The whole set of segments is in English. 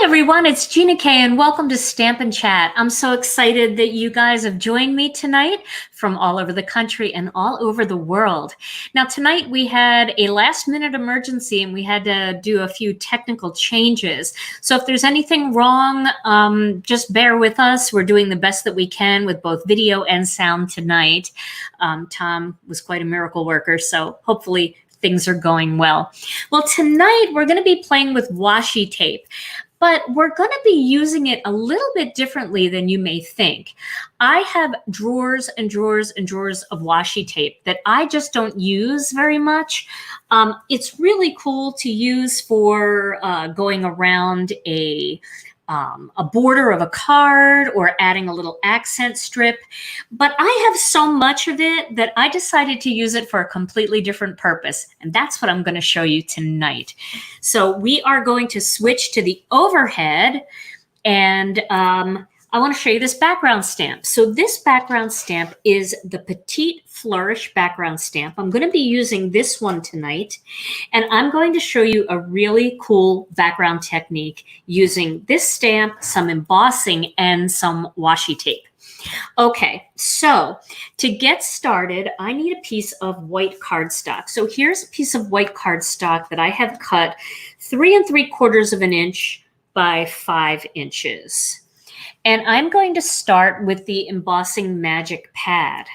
Hi everyone, it's Gina K and welcome to Stampin' Chat. I'm so excited that you guys have joined me tonight from all over the country and all over the world. Now tonight we had a last minute emergency and we had to do a few technical changes. So if there's anything wrong, just bear with us. We're doing the best that we can with both video and sound tonight. Tom was quite a miracle worker, so hopefully things are going well. Well, tonight we're going to be playing with washi tape, but we're going to be using it a little bit differently than you may think. I have drawers and drawers and drawers of washi tape that I just don't use very much. It's really cool to use for going around a border of a card or adding a little accent strip. But I have so much of it that I decided to use it for a completely different purpose. And that's what I'm going to show you tonight. So we are going to switch to the overhead, and I want to show you this background stamp. So this background stamp is the Petite Flourish background stamp. I'm going to be using this one tonight, and I'm going to show you a really cool background technique using this stamp, some embossing, and some washi tape. Okay, so to get started, I need a piece of white cardstock. So here's a piece of white cardstock that I have cut 3 3/4 inches by 5 inches. And I'm going to start with the embossing magic pad.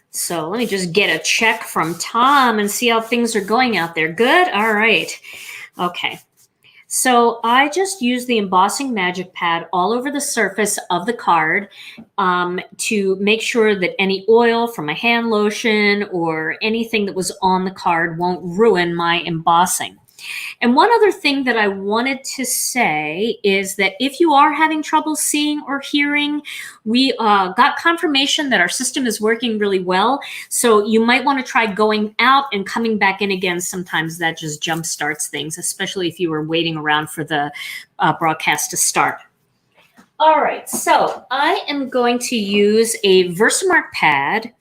So let me just get a check from Tom and see how things are going out there. Good? All right. Okay. So I just use the embossing magic pad all over the surface of the card to make sure that any oil from a hand lotion or anything that was on the card won't ruin my embossing. And one other thing that I wanted to say is that if you are having trouble seeing or hearing, we got confirmation that our system is working really well. So you might want to try going out and coming back in again. Sometimes that just jump starts things, especially if you were waiting around for the broadcast to start. All right, so I am going to use a Versamark pad,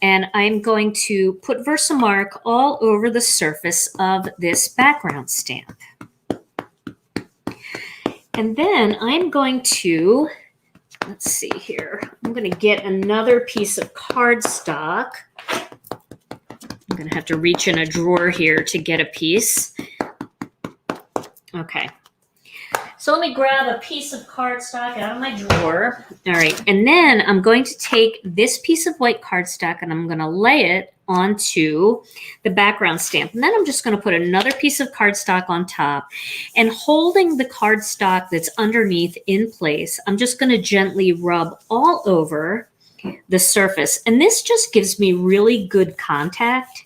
and I'm going to put Versamark all over the surface of this background stamp. And then I'm going to, let's see here, I'm going to get another piece of cardstock. I'm going to have to reach in a drawer here to get a piece. Okay. So let me grab a piece of cardstock out of my drawer. All right, and then I'm going to take this piece of white cardstock and I'm going to lay it onto the background stamp. And then I'm just going to put another piece of cardstock on top, and holding the cardstock that's underneath in place, I'm just going to gently rub all over the surface. And this just gives me really good contact.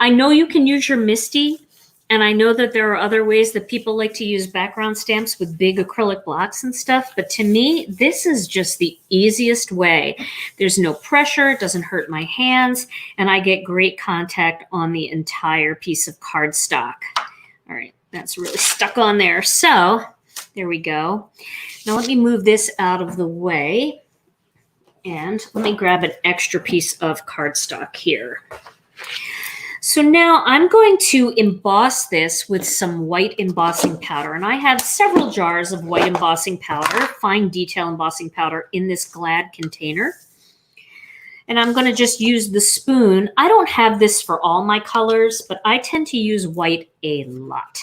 I know you can use your MISTI, and I know that there are other ways that people like to use background stamps with big acrylic blocks and stuff, but to me, this is just the easiest way. There's no pressure, it doesn't hurt my hands, and I get great contact on the entire piece of cardstock. All right, that's really stuck on there. So there we go. Now let me move this out of the way, and let me grab an extra piece of cardstock here. So now I'm going to emboss this with some white embossing powder. And I have several jars of white embossing powder, fine detail embossing powder, in this Glad container. And I'm going to just use the spoon. I don't have this for all my colors, but I tend to use white a lot.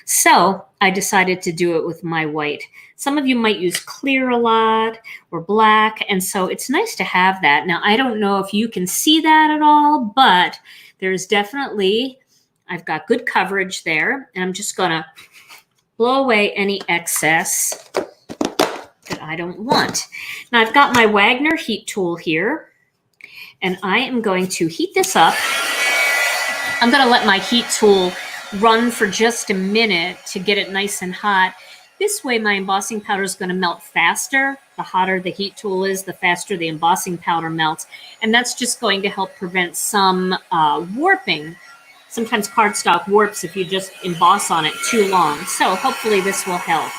So I decided to do it with my white. Some of you might use clear a lot or black, and so it's nice to have that. Now, I don't know if you can see that at all, but there's definitely, I've got good coverage there, and I'm just going to blow away any excess that I don't want. Now, I've got my Wagner heat tool here, and I am going to heat this up. I'm going to let my heat tool run for just a minute to get it nice and hot. This way, my embossing powder is going to melt faster. The hotter the heat tool is, the faster the embossing powder melts. And that's just going to help prevent some warping. Sometimes cardstock warps if you just emboss on it too long. So hopefully this will help.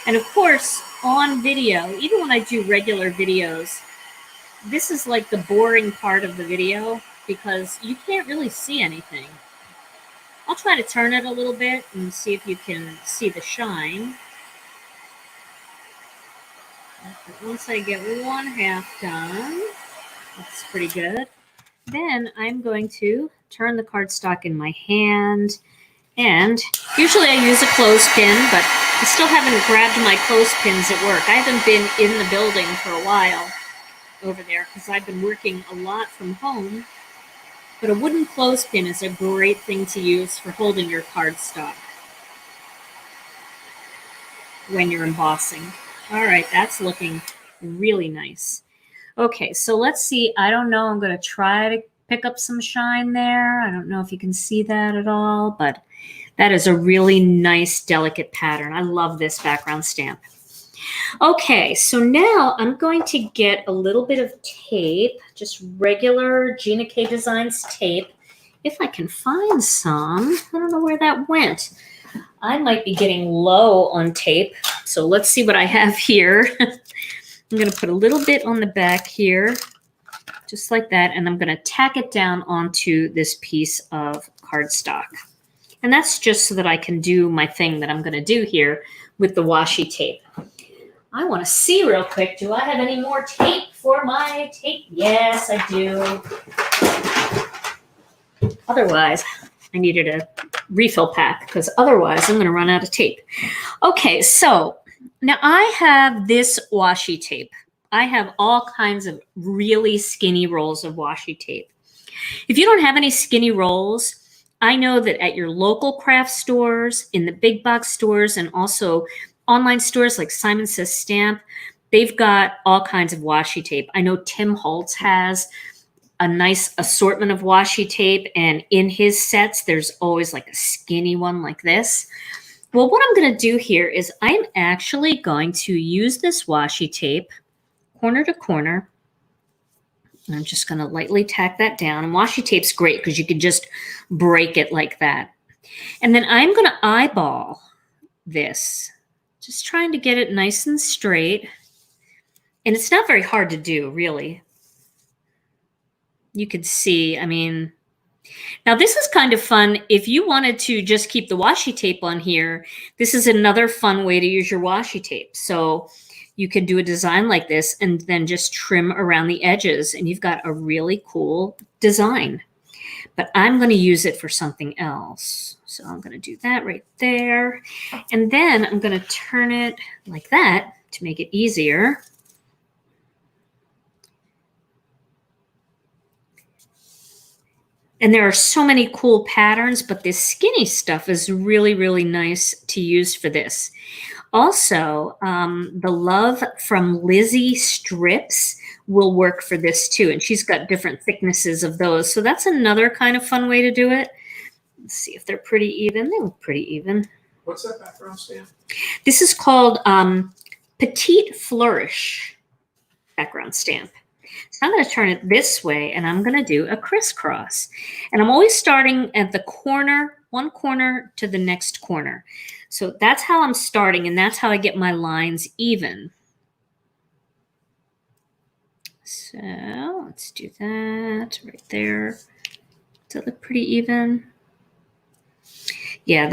And of course, on video, even when I do regular videos, this is like the boring part of the video because you can't really see anything. I'll try to turn it a little bit and see if you can see the shine. Once I get one half done, that's pretty good. Then I'm going to turn the cardstock in my hand, and usually I use a clothespin, but I still haven't grabbed my clothespins at work. I haven't been in the building for a while over there because I've been working a lot from home. But a wooden clothespin is a great thing to use for holding your cardstock when you're embossing. All right, that's looking really nice. Okay, so let's see. I don't know. I'm going to try to pick up some shine there. I don't know if you can see that at all, but that is a really nice, delicate pattern. I love this background stamp. Okay, so now I'm going to get a little bit of tape, just regular Gina K Designs tape. If I can find some, I don't know where that went. I might be getting low on tape, so let's see what I have here. I'm going to put a little bit on the back here, just like that, and I'm going to tack it down onto this piece of cardstock. And that's just so that I can do my thing that I'm going to do here with the washi tape. I want to see real quick, do I have any more tape for my tape? Yes, I do. Otherwise, I needed a refill pack because otherwise I'm going to run out of tape. Okay, so now I have this washi tape. I have all kinds of really skinny rolls of washi tape. If you don't have any skinny rolls, I know that at your local craft stores, in the big box stores, and also online stores like Simon Says Stamp, they've got all kinds of washi tape. I know Tim Holtz has a nice assortment of washi tape, and in his sets, there's always like a skinny one like this. Well, what I'm going to do here is I'm actually going to use this washi tape corner to corner. I'm just going to lightly tack that down. And washi tape's great because you can just break it like that. And then I'm going to eyeball this, just trying to get it nice and straight. And it's not very hard to do, really. You could see, I mean, now this is kind of fun. If you wanted to just keep the washi tape on here, this is another fun way to use your washi tape. So you could do a design like this and then just trim around the edges, and you've got a really cool design. But I'm going to use it for something else. So I'm going to do that right there. And then I'm going to turn it like that to make it easier. And there are so many cool patterns, but this skinny stuff is really, really nice to use for this. Also, the Love from Lizzie strips will work for this too. And she's got different thicknesses of those. So that's another kind of fun way to do it. Let's see if they're pretty even. They look pretty even. What's that background stamp? This is called Petite Flourish background stamp. So I'm going to turn it this way, and I'm going to do a crisscross. And I'm always starting at the corner, one corner to the next corner. So that's how I'm starting, and that's how I get my lines even. So let's do that right there. Does it look pretty even? Yeah,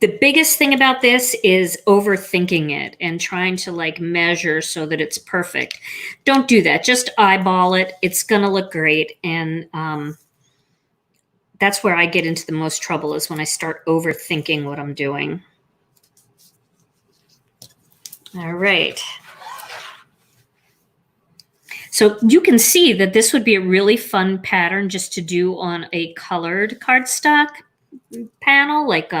the biggest thing about this is overthinking it and trying to like measure so that it's perfect. Don't do that. Just eyeball it. It's going to look great. And that's where I get into the most trouble, is when I start overthinking what I'm doing. All right. So you can see that this would be a really fun pattern just to do on a colored cardstock panel, like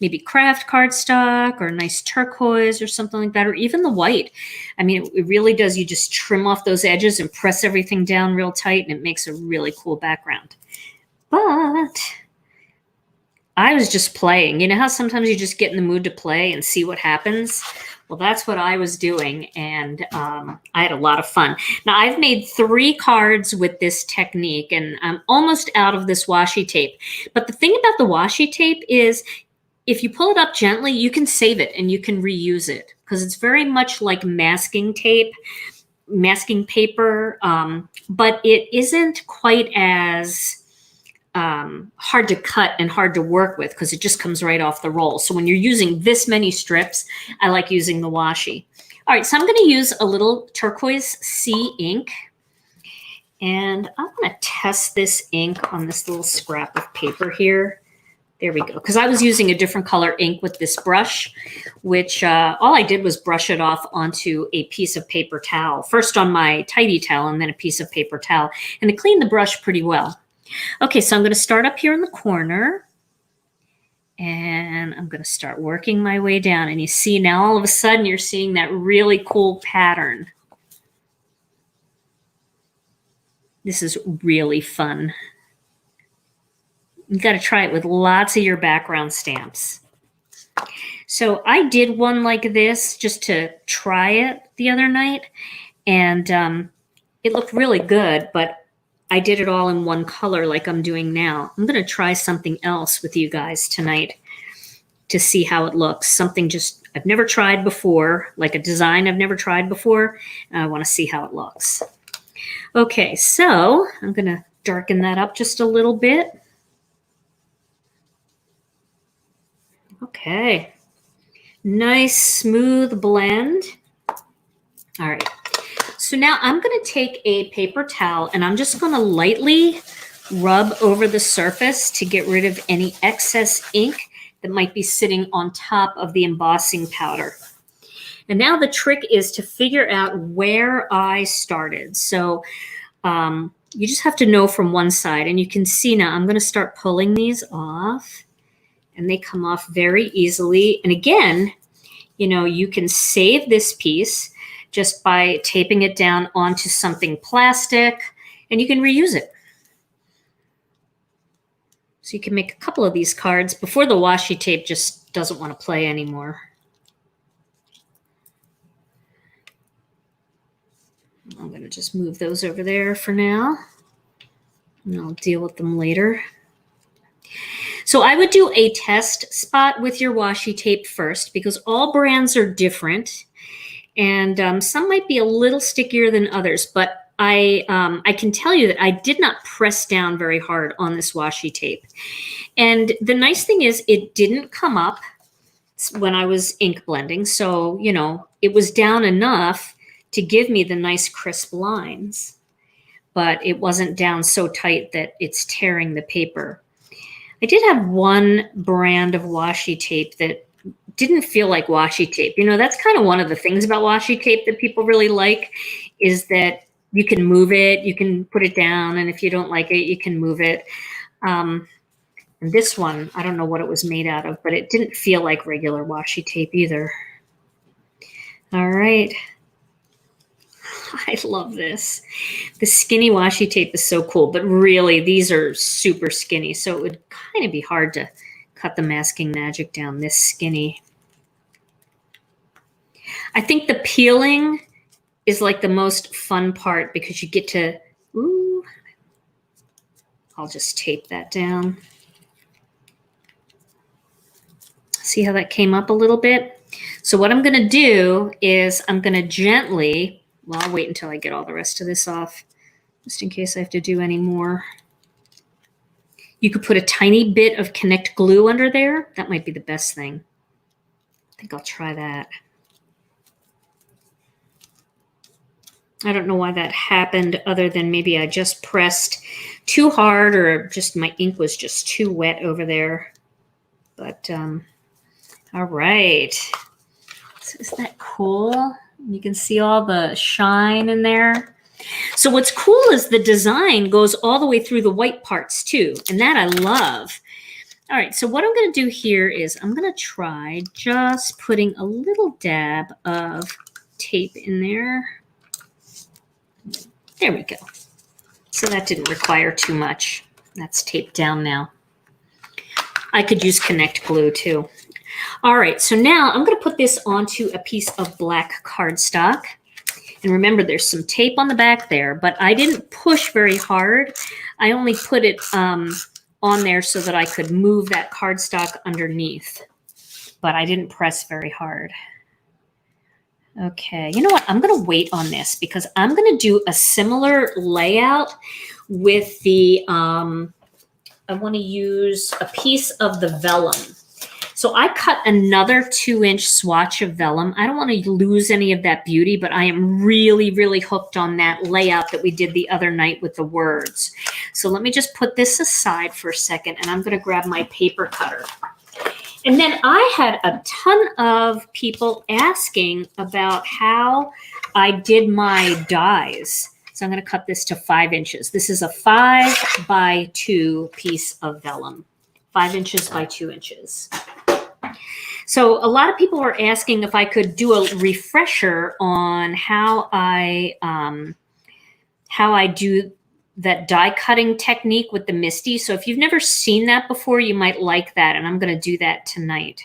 maybe craft cardstock or nice turquoise or something like that, or even the white. I mean, it really does. You just trim off those edges and press everything down real tight, and it makes a really cool background. But I was just playing. You know how sometimes you just get in the mood to play and see what happens? Well, that's what I was doing, and I had a lot of fun. Now, I've made 3 cards with this technique, and I'm almost out of this washi tape. But the thing about the washi tape is if you pull it up gently, you can save it and you can reuse it, because it's very much like masking tape, masking paper, but it isn't quite as hard to cut and hard to work with because it just comes right off the roll. So when you're using this many strips, I like using the washi. All right, so I'm going to use a little turquoise sea ink. And I'm going to test this ink on this little scrap of paper here. There we go. Because I was using a different color ink with this brush, which all I did was brush it off onto a piece of paper towel. First on my tidy towel and then a piece of paper towel. And it cleaned the brush pretty well. Okay, so I'm going to start up here in the corner. And I'm going to start working my way down. And you see now all of a sudden you're seeing that really cool pattern. This is really fun. You got to try it with lots of your background stamps. So I did one like this just to try it the other night, and it looked really good, but I did it all in one color like I'm doing now. I'm going to try something else with you guys tonight to see how it looks. Something just I've never tried before, like a design I've never tried before, and I want to see how it looks. Okay, so I'm going to darken that up just a little bit. Okay, nice smooth blend. All right, so now I'm going to take a paper towel and I'm just going to lightly rub over the surface to get rid of any excess ink that might be sitting on top of the embossing powder. And now the trick is to figure out where I started. So you just have to know from one side, and you can see now I'm going to start pulling these off. And they come off very easily. And again, you know, you can save this piece just by taping it down onto something plastic, and you can reuse it. So you can make a couple of these cards before the washi tape just doesn't want to play anymore. I'm going to just move those over there for now, and I'll deal with them later. So I would do a test spot with your washi tape first because all brands are different, and some might be a little stickier than others, but I can tell you that I did not press down very hard on this washi tape. And the nice thing is it didn't come up when I was ink blending. So, you know, it was down enough to give me the nice crisp lines, but it wasn't down so tight that it's tearing the paper. I did have one brand of washi tape that didn't feel like washi tape. You know, that's kind of one of the things about washi tape that people really like is that you can move it, you can put it down, and if you don't like it, you can move it. And this one, I don't know what it was made out of, but it didn't feel like regular washi tape either. All right. I love this. The skinny washi tape is so cool, but really these are super skinny. So it would kind of be hard to cut the masking magic down this skinny. I think the peeling is like the most fun part because you get to, ooh, I'll just tape that down. See how that came up a little bit? So what I'm going to do is I'm going to gently, well, I'll wait until I get all the rest of this off, just in case I have to do any more. You could put a tiny bit of Connect glue under there. That might be the best thing. I think I'll try that. I don't know why that happened other than maybe I just pressed too hard or just my ink was just too wet over there. But all right. So isn't that cool? You can see all the shine in there. So what's cool is the design goes all the way through the white parts too, and that I love. All right, so what I'm going to do here is I'm going to try just putting a little dab of tape in there. There we go. So that didn't require too much. That's taped down now. I could use Connect glue too. All right, so now I'm going to put this onto a piece of black cardstock. And remember, there's some tape on the back there, but I didn't push very hard. I only put it on there so that I could move that cardstock underneath, but I didn't press very hard. Okay, you know what? I'm going to wait on this because I'm going to do a similar layout with the I want to use a piece of the vellum. So I cut another 2-inch swatch of vellum. I don't want to lose any of that beauty, but I am really, really hooked on that layout that we did the other night with the words. So let me just put this aside for a second, and I'm going to grab my paper cutter. And then I had a ton of people asking about how I did my dies. So I'm going to cut this to 5 inches. This is a 5 by 2 piece of vellum, 5 inches by 2 inches. So a lot of people were asking if I could do a refresher on how I do that die cutting technique with the MISTI. So if you've never seen that before, you might like that, and I'm going to do that tonight.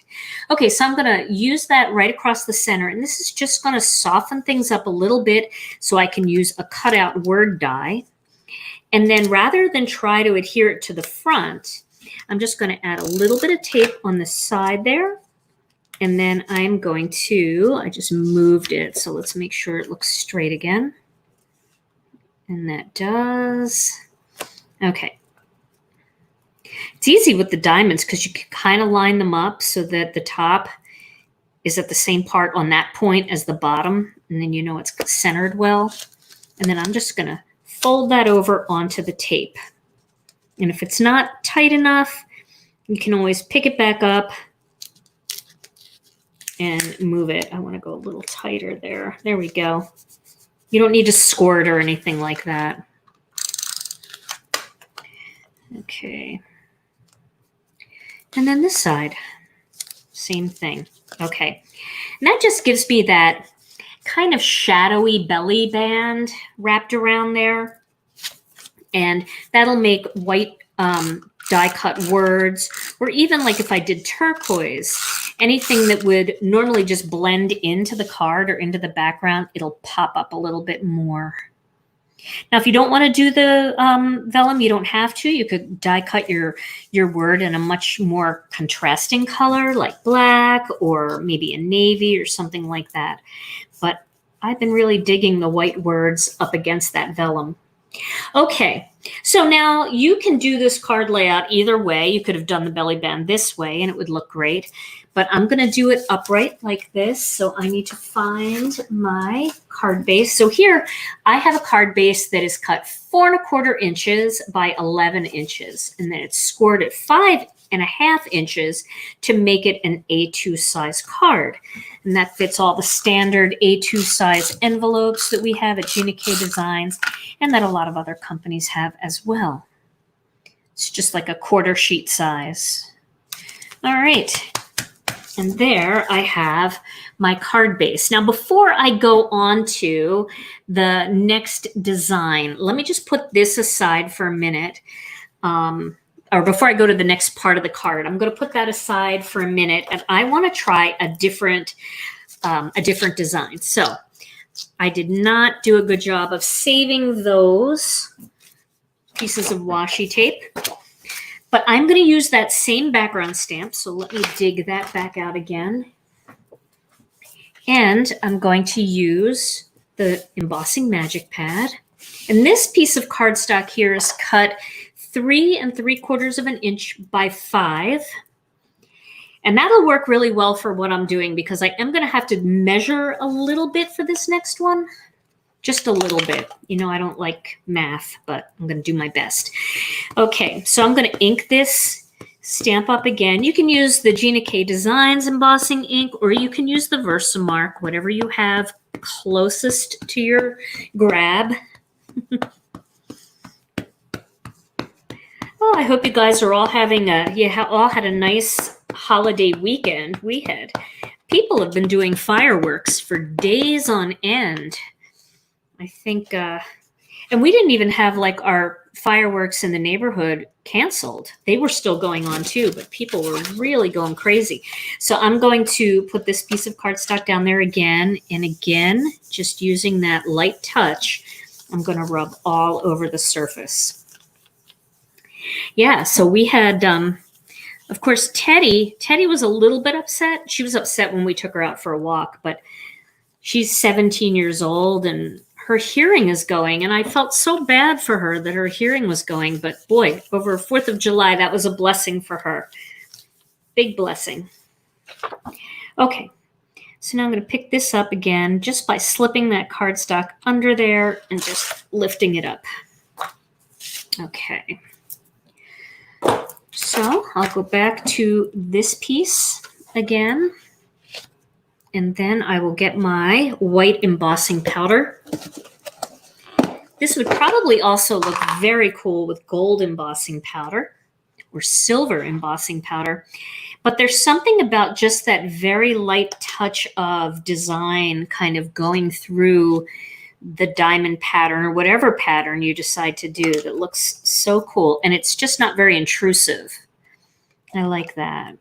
Okay, so I'm going to use that right across the center, and this is just going to soften things up a little bit so I can use a cutout word die. And then rather than try to adhere it to the front, I'm just going to add a little bit of tape on the side there. And then I'm going to, I just moved it, so let's make sure it looks straight again. And that does. Okay. It's easy with the diamonds because you can kind of line them up so that the top is at the same part on that point as the bottom. And then you know it's centered well. And then I'm just going to fold that over onto the tape. And if it's not tight enough, you can always pick it back up and move it. I want to go a little tighter there. There we go. You don't need to score it or anything like that. Okay. And then this side, same thing. Okay. And that just gives me that kind of shadowy belly band wrapped around there. And that'll make white die cut words, or even like if I did turquoise, anything that would normally just blend into the card or into the background, it'll pop up a little bit more. Now, if you don't want to do the vellum, you don't have to. You could die cut your word in a much more contrasting color, like black or maybe a navy or something like that. But I've been really digging the white words up against that vellum. Okay, so now you can do this card layout either way. You could have done the belly band this way and it would look great, but I'm going to do it upright like this. So I need to find my card base. So here I have a card base that is cut 4¼ inches by 11 inches, and then it's scored at 5½ inches to make it an A2 size card. And that fits all the standard A2 size envelopes that we have at Gina K Designs and that a lot of other companies have as well. It's just like a 1/4 sheet size. All right. And there I have my card base. Now, before I go on to the next design, let me just put this aside for a minute. Or before I go to the next part of the card, I'm going to put that aside for a minute, and I want to try a different design. So I did not do a good job of saving those pieces of washi tape, but I'm going to use that same background stamp. So let me dig that back out again. And I'm going to use the embossing magic pad. And this piece of cardstock here is cut 3¾ inch by 5. And that'll work really well for what I'm doing because I am going to have to measure a little bit for this next one. Just a little bit. You know, I don't like math, but I'm going to do my best. Okay, so I'm going to ink this stamp up again. You can use the Gina K Designs embossing ink, or you can use the Versamark, whatever you have closest to your grab. Well, I hope you guys are all having all had a nice holiday weekend. People have been doing fireworks for days on end. I think, and we didn't even have like our fireworks in the neighborhood canceled. They were still going on too, but people were really going crazy. So I'm going to put this piece of cardstock down there again and again, just using that light touch. I'm going to rub all over the surface. Yeah, so we had, of course, Teddy was a little bit upset. She was upset when we took her out for a walk, but she's 17 years old and her hearing is going. And I felt so bad for her that her hearing was going. But boy, over 4th of July, that was a blessing for her. Big blessing. Okay. So now I'm going to pick this up again just by slipping that cardstock under there and just lifting it up. Okay. So I'll go back to this piece again. And then I will get my white embossing powder. This would probably also look very cool with gold embossing powder or silver embossing powder. But there's something about just that very light touch of design kind of going through the diamond pattern or whatever pattern you decide to do that looks so cool. And it's just not very intrusive. I like that.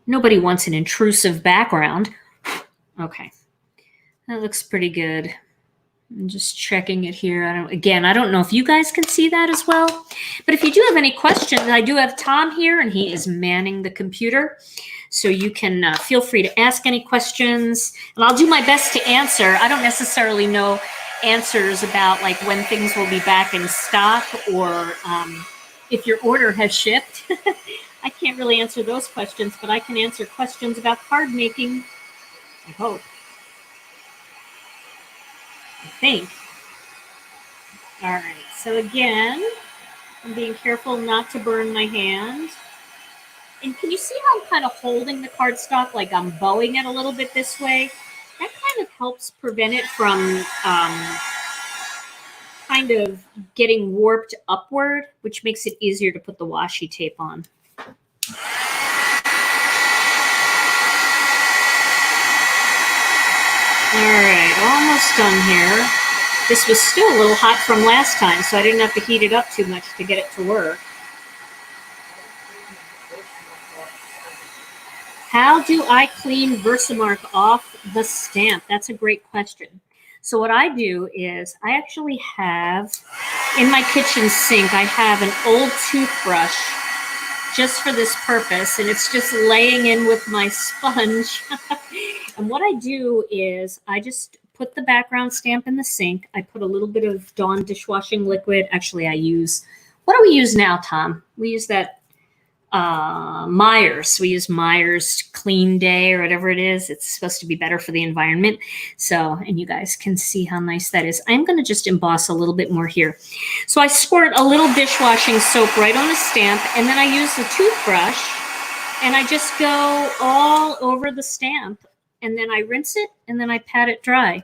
Nobody wants an intrusive background. Okay. That looks pretty good. I'm just checking it here. I don't know if you guys can see that as well. But if you do have any questions, I do have Tom here, and he is manning the computer. So you can feel free to ask any questions, and I'll do my best to answer. I don't necessarily know answers about like when things will be back in stock or if your order has shipped. I can't really answer those questions, but I can answer questions about card making, I hope. I think. All right, so again, I'm being careful not to burn my hand. And can you see how I'm kind of holding the cardstock, like I'm bowing it a little bit this way? That kind of helps prevent it from kind of getting warped upward, which makes it easier to put the washi tape on. All right, almost done here. This was still a little hot from last time, so I didn't have to heat it up too much to get it to work. How do I clean Versamark off the stamp? That's a great question. So what I do is I actually have, in my kitchen sink, I have an old toothbrush just for this purpose, and it's just laying in with my sponge. And what I do is I just put the background stamp in the sink. I put a little bit of Dawn dishwashing liquid. Actually, I use, what do we use now, Tom? We use that Myers. We use Myers Clean Day or whatever it is. It's supposed to be better for the environment. So, and you guys can see how nice that is. I'm going to just emboss a little bit more here. So I squirt a little dishwashing soap right on the stamp, and then I use the toothbrush and I just go all over the stamp, and then I rinse it and then I pat it dry.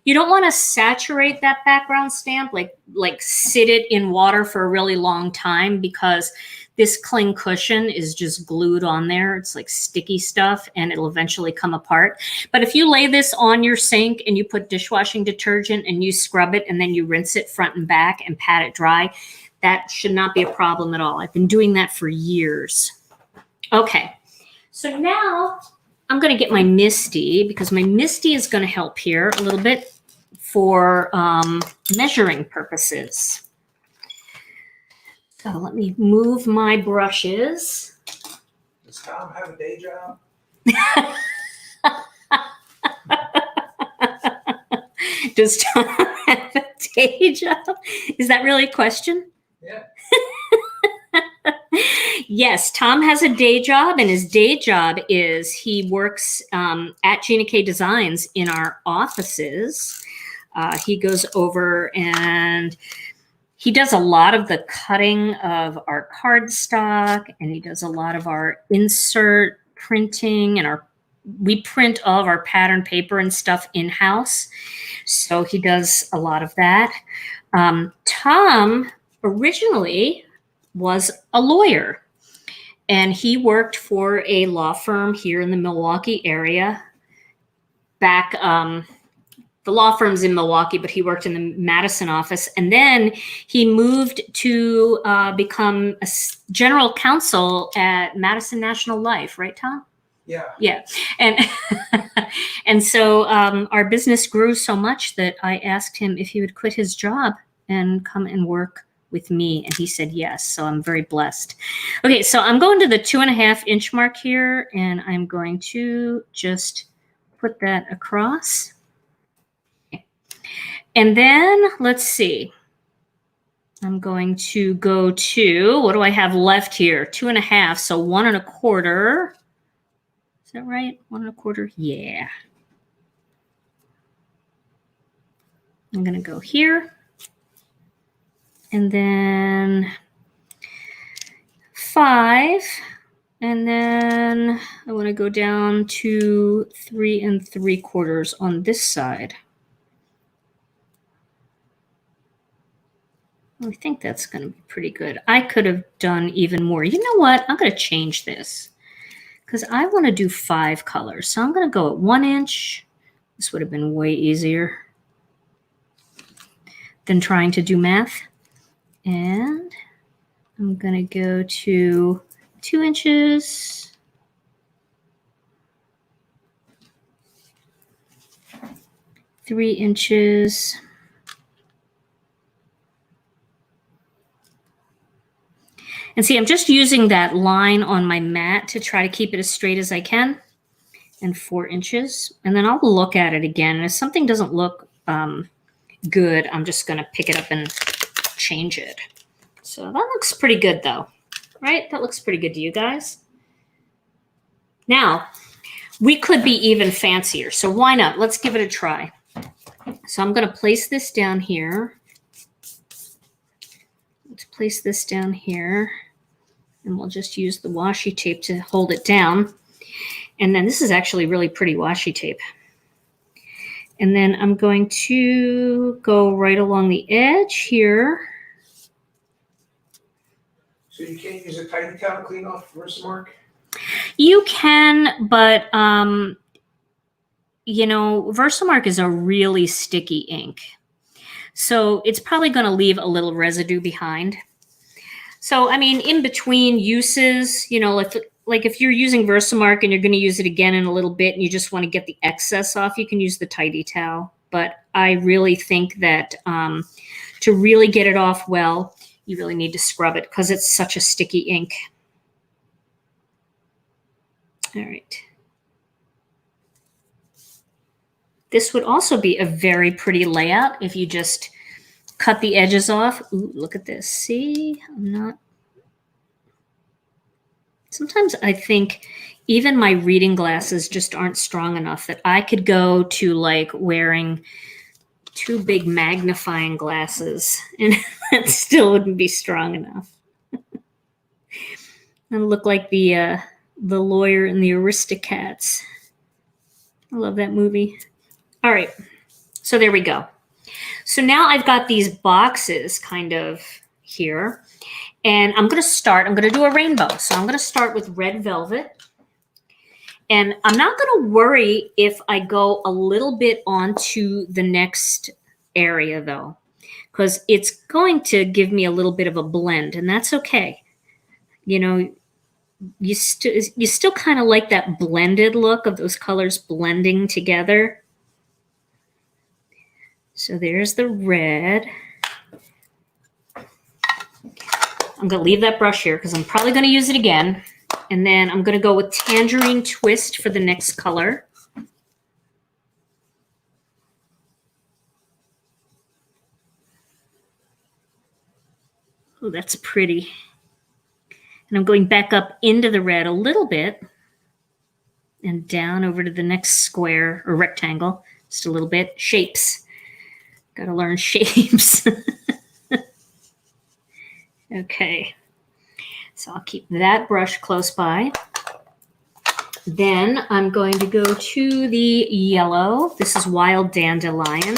You don't want to saturate that background stamp, like sit it in water for a really long time, because this cling cushion is just glued on there. It's like sticky stuff, and it'll eventually come apart. But if you lay this on your sink and you put dishwashing detergent and you scrub it and then you rinse it front and back and pat it dry, that should not be a problem at all. I've been doing that for years. Okay, so now I'm going to get my Misty, because my Misty is going to help here a little bit for measuring purposes. So let me move my brushes. Does Tom have a day job? Does Tom have a day job? Is that really a question? Yeah. Yes, Tom has a day job, and his day job is he works at Gina K Designs in our offices. He goes over and he does a lot of the cutting of our cardstock, and he does a lot of our insert printing, and we print all of our pattern paper and stuff in-house. So he does a lot of that. Tom originally was a lawyer, and he worked for a law firm here in the Milwaukee area. Back, the law firm's in Milwaukee, but he worked in the Madison office. And then he moved to become a general counsel at Madison National Life, right, Tom? Yeah. Yeah. And and so our business grew so much that I asked him if he would quit his job and come and work with me, and he said yes. So I'm very blessed. Okay, so I'm going to the 2.5 inch mark here, and I'm going to just put that across. And then let's see. I'm going to go to, what do I have left here? 2.5, so 1.25. Is that right? 1.25? Yeah. I'm going to go here. And then 5. And then I want to go down to 3.75 on this side. I think that's going to be pretty good. I could have done even more. You know what? I'm going to change this because I want to do 5 colors. So I'm going to go at 1 inch. This would have been way easier than trying to do math. And I'm going to go to 2 inches. 3 inches. And see, I'm just using that line on my mat to try to keep it as straight as I can. And 4 inches. And then I'll look at it again. And if something doesn't look good, I'm just going to pick it up and change it. So that looks pretty good though, right? That looks pretty good to you guys. Now, we could be even fancier. So why not? Let's give it a try. So I'm going to place this down here. Let's place this down here. And we'll just use the washi tape to hold it down. And then this is actually really pretty washi tape. And then I'm going to go right along the edge here. So you can't use a tiny towel to clean off Versamark? You can, but you know, Versamark is a really sticky ink. So it's probably going to leave a little residue behind. So, I mean, in between uses, you know, like if you're using Versamark and you're going to use it again in a little bit and you just want to get the excess off, you can use the tidy towel. But I really think that to really get it off well, you really need to scrub it because it's such a sticky ink. All right. This would also be a very pretty layout if you just cut the edges off. Ooh, look at this. See, I'm not. Sometimes I think even my reading glasses just aren't strong enough that I could go to like wearing 2 big magnifying glasses and that still wouldn't be strong enough. I look like the lawyer in the Aristocats. I love that movie. All right, so there we go. So now I've got these boxes kind of here, and I'm going to do a rainbow. So I'm going to start with red velvet. And I'm not going to worry if I go a little bit onto the next area though, because it's going to give me a little bit of a blend, and that's okay. You know, you still kind of like that blended look of those colors blending together. So there's the red. I'm going to leave that brush here because I'm probably going to use it again. And then I'm going to go with Tangerine Twist for the next color. Oh, that's pretty. And I'm going back up into the red a little bit and down over to the next square or rectangle, just a little bit. Shapes. Got to learn shapes. Okay. So I'll keep that brush close by. Then I'm going to go to the yellow. This is Wild Dandelion.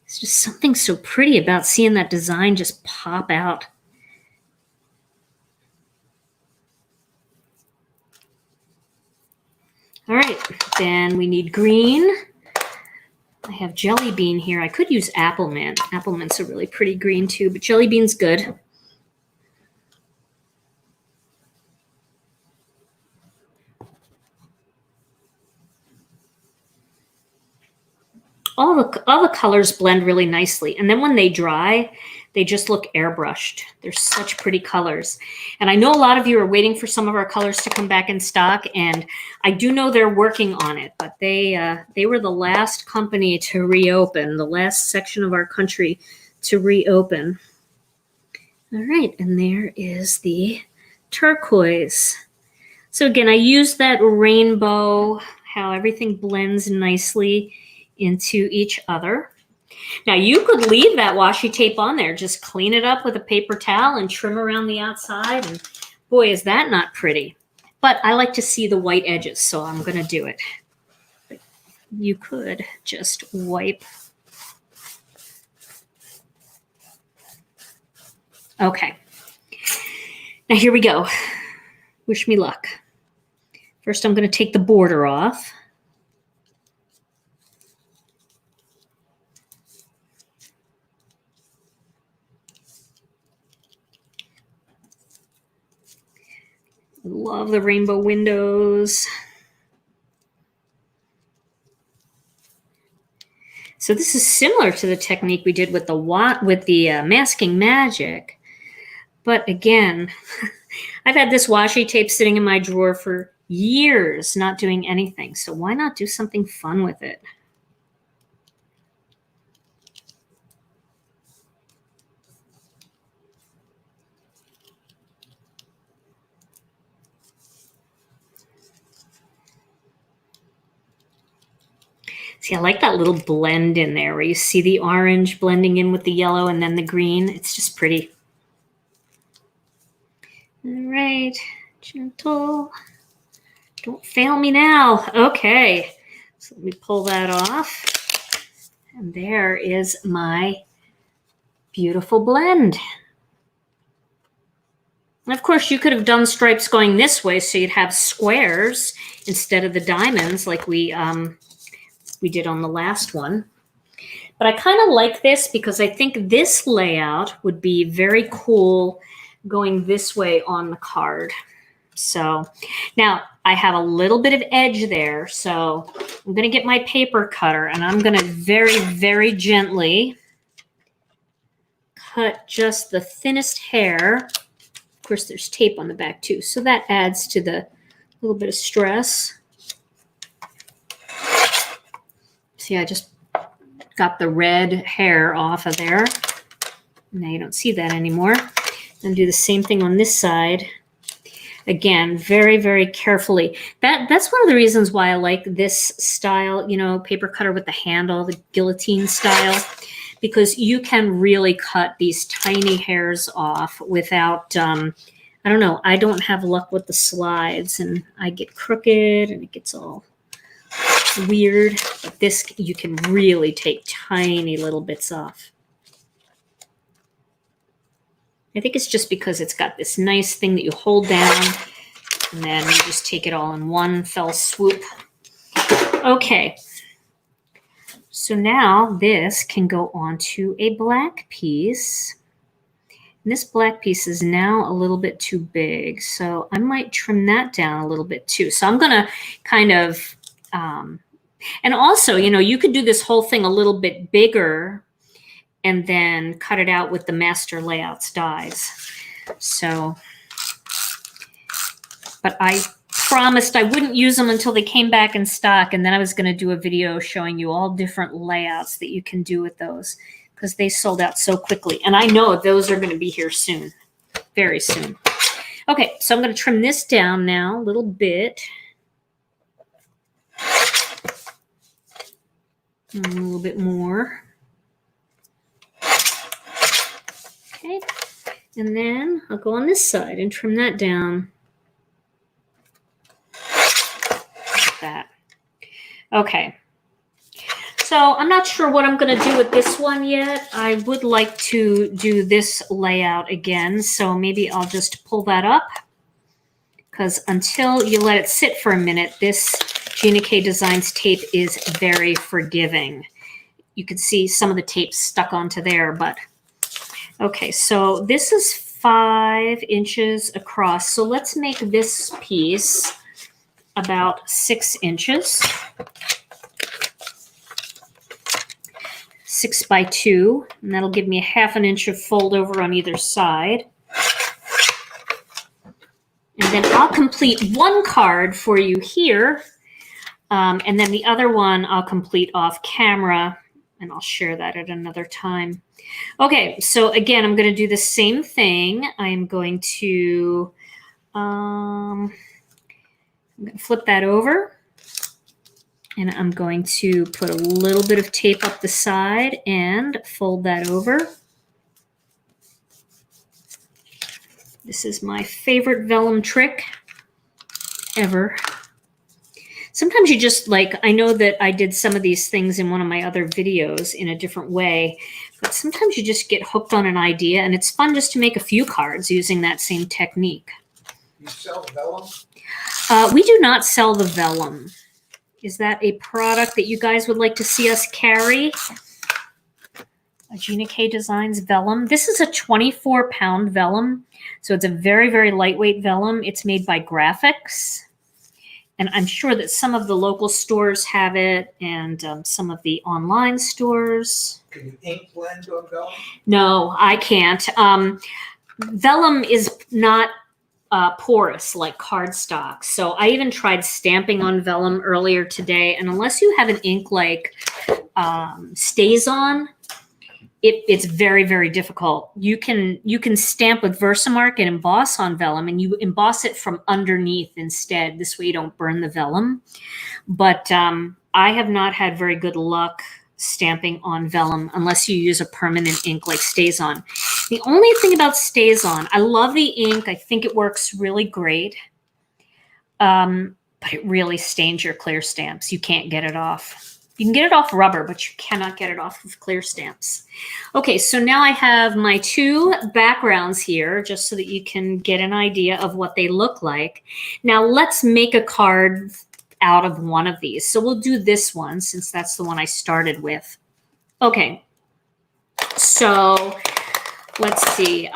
It's just something so pretty about seeing that design just pop out. All right, then we need green. I have Jelly Bean here. I could use Apple Mint. Apple Mint's a really pretty green too, but Jelly Bean's good. All the colors blend really nicely. And then when they dry, They just look airbrushed. They're such pretty colors. And I know a lot of you are waiting for some of our colors to come back in stock, and I do know they're working on it, but they were the last company to reopen, the last section of our country to reopen. All right, and there is the turquoise. So again, I use that rainbow, how everything blends nicely into each other. Now you could leave that washi tape on there, just clean it up with a paper towel and trim around the outside, and boy, is that not pretty. But I like to see the white edges, so I'm gonna do it. You could just wipe. Okay, now here we go. Wish me luck. First, I'm gonna take the border off. Love the rainbow windows. So this is similar to the technique we did with the masking magic, but again, I've had this washi tape sitting in my drawer for years, not doing anything. So why not do something fun with it? See, I like that little blend in there where you see the orange blending in with the yellow and then the green. It's just pretty. All right, gentle. Don't fail me now. Okay, so let me pull that off. And there is my beautiful blend. And of course, you could have done stripes going this way so you'd have squares instead of the diamonds like we did on the last one. But I kind of like this because I think this layout would be very cool going this way on the card. So now I have a little bit of edge there. So I'm going to get my paper cutter and I'm going to very, very gently cut just the thinnest hair. Of course, there's tape on the back too. So that adds to the little bit of stress. See, I just got the red hair off of there. Now you don't see that anymore. And do the same thing on this side. Again, very, very carefully. That's one of the reasons why I like this style, you know, paper cutter with the handle, the guillotine style, because you can really cut these tiny hairs off without, I don't know, I don't have luck with the slides and I get crooked and it gets all weird. But this, you can really take tiny little bits off. I think it's just because it's got this nice thing that you hold down and then you just take it all in one fell swoop. Okay, so now this can go onto a black piece. And this black piece is now a little bit too big, so I might trim that down a little bit too. So I'm gonna kind of, and also, you know, you could do this whole thing a little bit bigger and then cut it out with the Master Layouts dies. So, but I promised I wouldn't use them until they came back in stock, and then I was gonna do a video showing you all different layouts that you can do with those because they sold out so quickly. And I know those are gonna be here soon, very soon. Okay, so I'm gonna trim this down now a little bit. And a little bit more. Okay, and then I'll go on this side and trim that down. Like that. Okay. So I'm not sure what I'm going to do with this one yet. I would like to do this layout again, so maybe I'll just pull that up because until you let it sit for a minute, this Gina K Designs tape is very forgiving. You can see some of the tape stuck onto there, but okay, so this is 5 inches across. So let's make this piece about 6 inches. 6x2, and that'll give me a 1/2 inch of fold over on either side. And then I'll complete one card for you here, and then the other one I'll complete off camera, and I'll share that at another time. Okay, so again, I'm going to do the same thing. I'm going to flip that over, and I'm going to put a little bit of tape up the side and fold that over. This is my favorite vellum trick ever. Sometimes you just I know that I did some of these things in one of my other videos in a different way, but sometimes you just get hooked on an idea, and it's fun just to make a few cards using that same technique. You sell vellum? We do not sell the vellum. Is that a product that you guys would like to see us carry? Gina K Designs vellum. This is a 24-pound vellum, so it's a very, very lightweight vellum. It's made by Graphics, and I'm sure that some of the local stores have it, and some of the online stores. Can you ink blend on vellum? No, I can't. Vellum is not porous like cardstock. So I even tried stamping on vellum earlier today, and unless you have an ink like StazOn, it's very, very difficult. You can stamp with Versamark and emboss on vellum, and you emboss it from underneath instead. This way you don't burn the vellum. But I have not had very good luck stamping on vellum unless you use a permanent ink like StazOn. The only thing about StazOn, I love the ink. I think it works really great. But it really stains your clear stamps. You can't get it off. You can get it off rubber, but you cannot get it off of clear stamps. Okay, so now I have my two backgrounds here just so that you can get an idea of what they look like. Now let's make a card out of one of these. So we'll do this one since that's the one I started with. Okay, so let's see.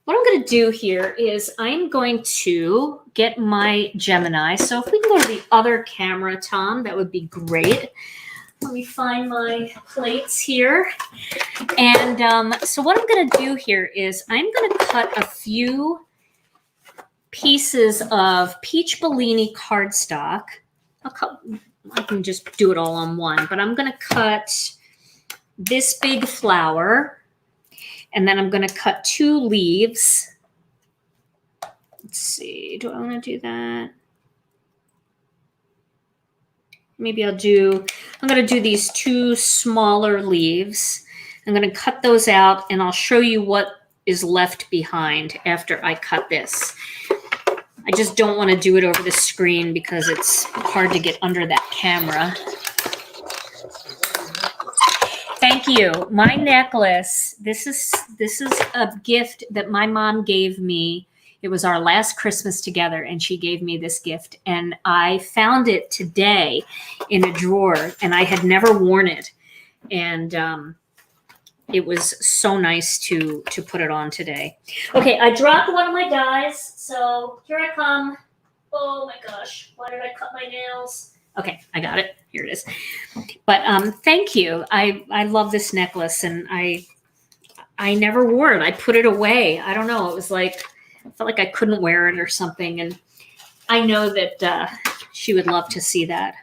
What I'm going to do here is I'm going to get my Gemini. So if we can go to the other camera, Tom, that would be great. Let me find my plates here. And so what I'm going to do here is I'm going to cut a few pieces of Peach Bellini cardstock. I can just do it all on one, but I'm going to cut this big flower. And then I'm going to cut 2 leaves. Let's see. Do I want to do that? Maybe I'm going to do these 2 smaller leaves. I'm going to cut those out, and I'll show you what is left behind after I cut this. I just don't want to do it over the screen because it's hard to get under that camera. Thank you. My necklace. This is a gift that my mom gave me. It was our last Christmas together, and she gave me this gift. And I found it today in a drawer, and I had never worn it. And it was so nice to put it on today. Okay, I dropped one of my dies, so here I come. Oh my gosh, why did I cut my nails? Okay, I got it. Here it is. But thank you. I love this necklace, and I never wore it. I put it away. I don't know. It was like, I felt like I couldn't wear it or something. And I know that she would love to see that.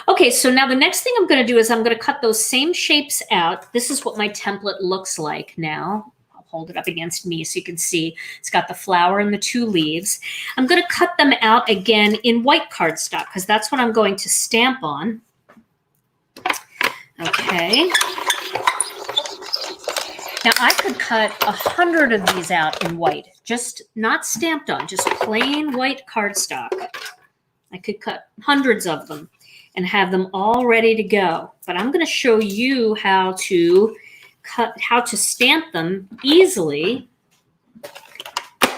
Okay, so now the next thing I'm going to do is I'm going to cut those same shapes out. This is what my template looks like now. I'll hold it up against me so you can see. It's got the flower and the 2 leaves. I'm going to cut them out again in white cardstock because that's what I'm going to stamp on. Okay. Now I could cut 100 of these out in white, just not stamped on, just plain white cardstock. I could cut hundreds of them and have them all ready to go. But I'm going to show you how to stamp them easily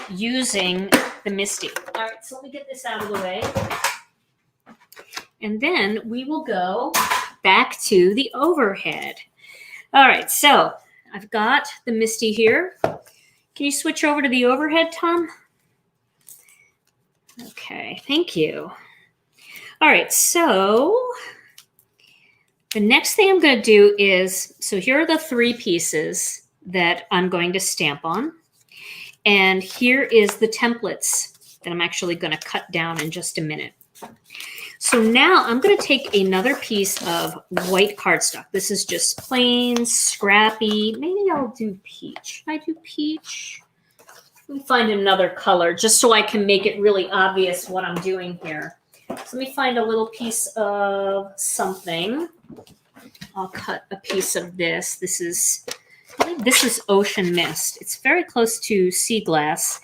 using the MISTI. All right, so let me get this out of the way. And then we will go back to the overhead. All right, so I've got the MISTI here. Can you switch over to the overhead, Tom? Okay, thank you. All right, so The next thing I'm going to do is, so here are the 3 pieces that I'm going to stamp on. And here is the templates that I'm actually going to cut down in just a minute. So now I'm going to take another piece of white cardstock. This is just plain, scrappy. Maybe I'll do peach. Can I do peach? Let me find another color just so I can make it really obvious what I'm doing here. So let me find a little piece of something. I'll cut a piece of this. This is ocean mist. It's very close to sea glass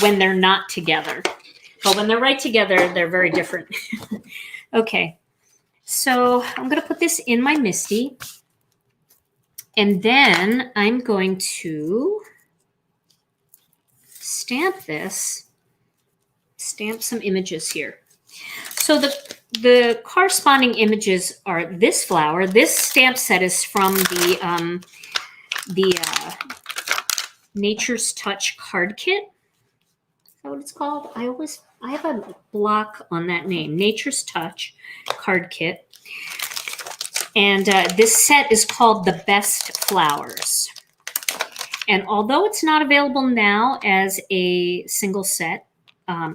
when they're not together. But when they're right together, they're very different. Okay, so I'm going to put this in my Misty. And then I'm going to stamp some images here. So the corresponding images are this flower. This stamp set is from the Nature's Touch card kit. Is that what it's called? I have a block on that name, Nature's Touch card kit. And this set is called The Best Flowers. And although it's not available now as a single set,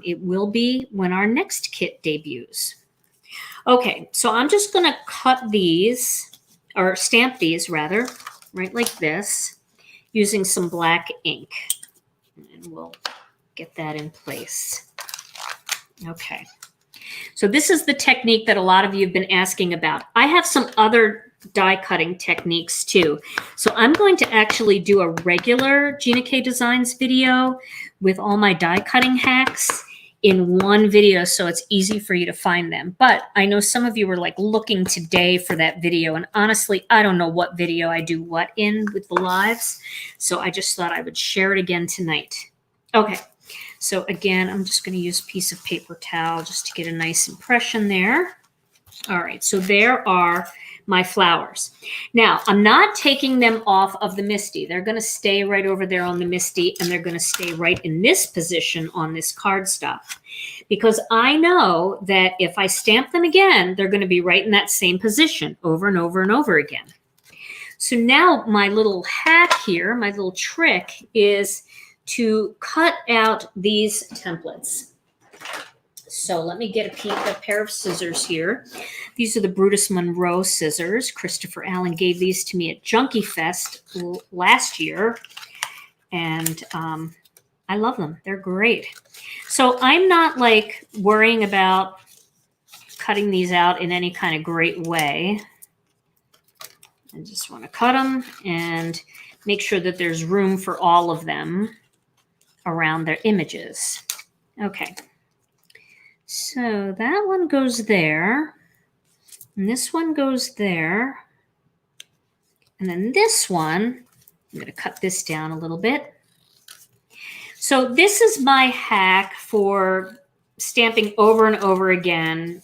it will be when our next kit debuts. Okay, so I'm just going to cut these, or stamp these rather, right like this, using some black ink. And we'll get that in place. Okay, so this is the technique that a lot of you have been asking about. I have some other die cutting techniques too. So I'm going to actually do a regular Gina K Designs video with all my die cutting hacks in one video so it's easy for you to find them. But I know some of you were like looking today for that video, and honestly, I don't know what video I do what in with the lives. So I just thought I would share it again tonight. Okay, so again, I'm just going to use a piece of paper towel just to get a nice impression there. All right, so there are my flowers. Now, I'm not taking them off of the Misty. They're going to stay right over there on the Misty, and they're going to stay right in this position on this cardstock. Because I know that if I stamp them again, they're going to be right in that same position over and over and over again. So now my little hack here, my little trick is to cut out these templates. So let me get a pair of scissors here. These are the Brutus Monroe scissors. Christopher Allen gave these to me at Junkie Fest last year, and I love them. They're great. So I'm not like worrying about cutting these out in any kind of great way. I just want to cut them and make sure that there's room for all of them around their images. Okay. So that one goes there, and this one goes there, and then this one, I'm going to cut this down a little bit. So this is my hack for stamping over and over again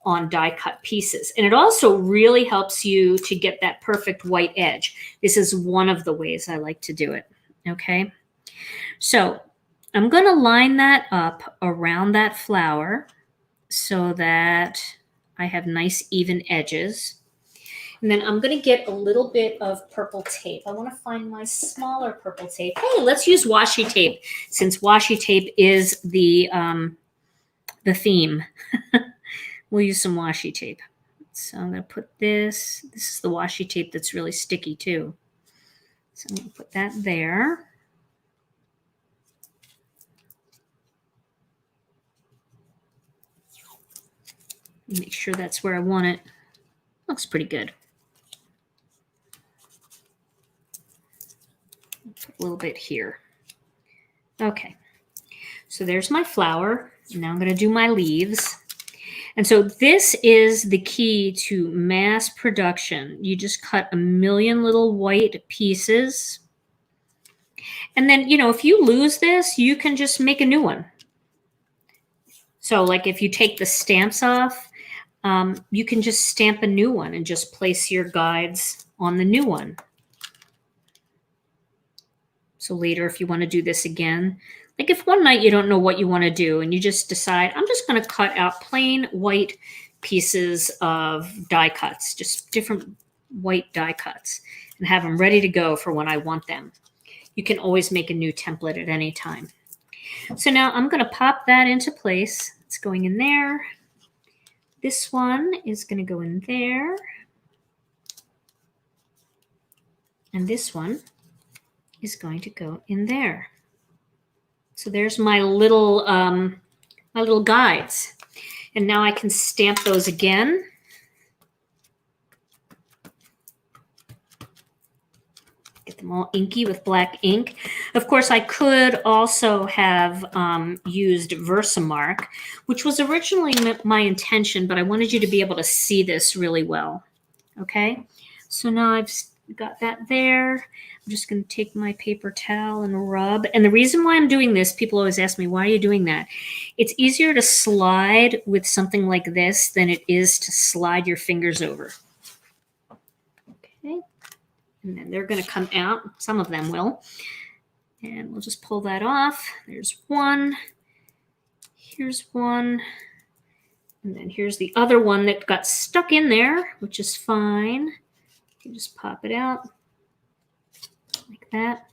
on die cut pieces. And it also really helps you to get that perfect white edge. This is one of the ways I like to do it, okay? So I'm going to line that up around that flower so that I have nice even edges. And then I'm going to get a little bit of purple tape. I want to find my smaller purple tape. Hey, let's use washi tape since washi tape is the theme. We'll use some washi tape. So I'm going to put this. This is the washi tape that's really sticky too. So I'm going to put that there. Make sure that's where I want it. Looks pretty good. Put a little bit here. Okay, so there's my flower. Now I'm going to do my leaves. And so this is the key to mass production. You just cut a million little white pieces. And then, you know, if you lose this, you can just make a new one. So like if you take the stamps off, you can just stamp a new one and just place your guides on the new one. So later, if you want to do this again, like if one night you don't know what you want to do and you just decide, I'm just going to cut out plain white pieces of die cuts, just different white die cuts, and have them ready to go for when I want them. You can always make a new template at any time. So now I'm going to pop that into place. It's going in there. This one is going to go in there. And this one is going to go in there. So there's my little guides. And now I can stamp those again. Get them all inky with black ink. Of course, I could also have used Versamark, which was originally my intention, but I wanted you to be able to see this really well. Okay, so now I've got that there. I'm just going to take my paper towel and rub. And the reason why I'm doing this, people always ask me, why are you doing that? It's easier to slide with something like this than it is to slide your fingers over. Okay. And then they're going to come out. Some of them will. And we'll just pull that off. There's one. Here's one. And then here's the other one that got stuck in there, which is fine. You can just pop it out like that.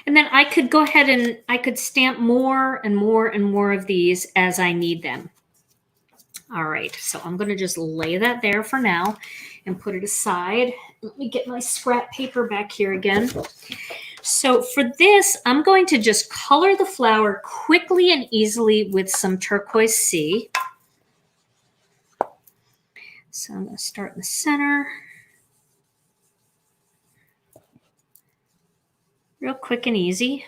And then I could go ahead and I could stamp more and more and more of these as I need them. All right, so I'm going to just lay that there for now and put it aside. Let me get my scrap paper back here again. So for this, I'm going to just color the flower quickly and easily with some turquoise sea. So I'm going to start in the center. Real quick and easy.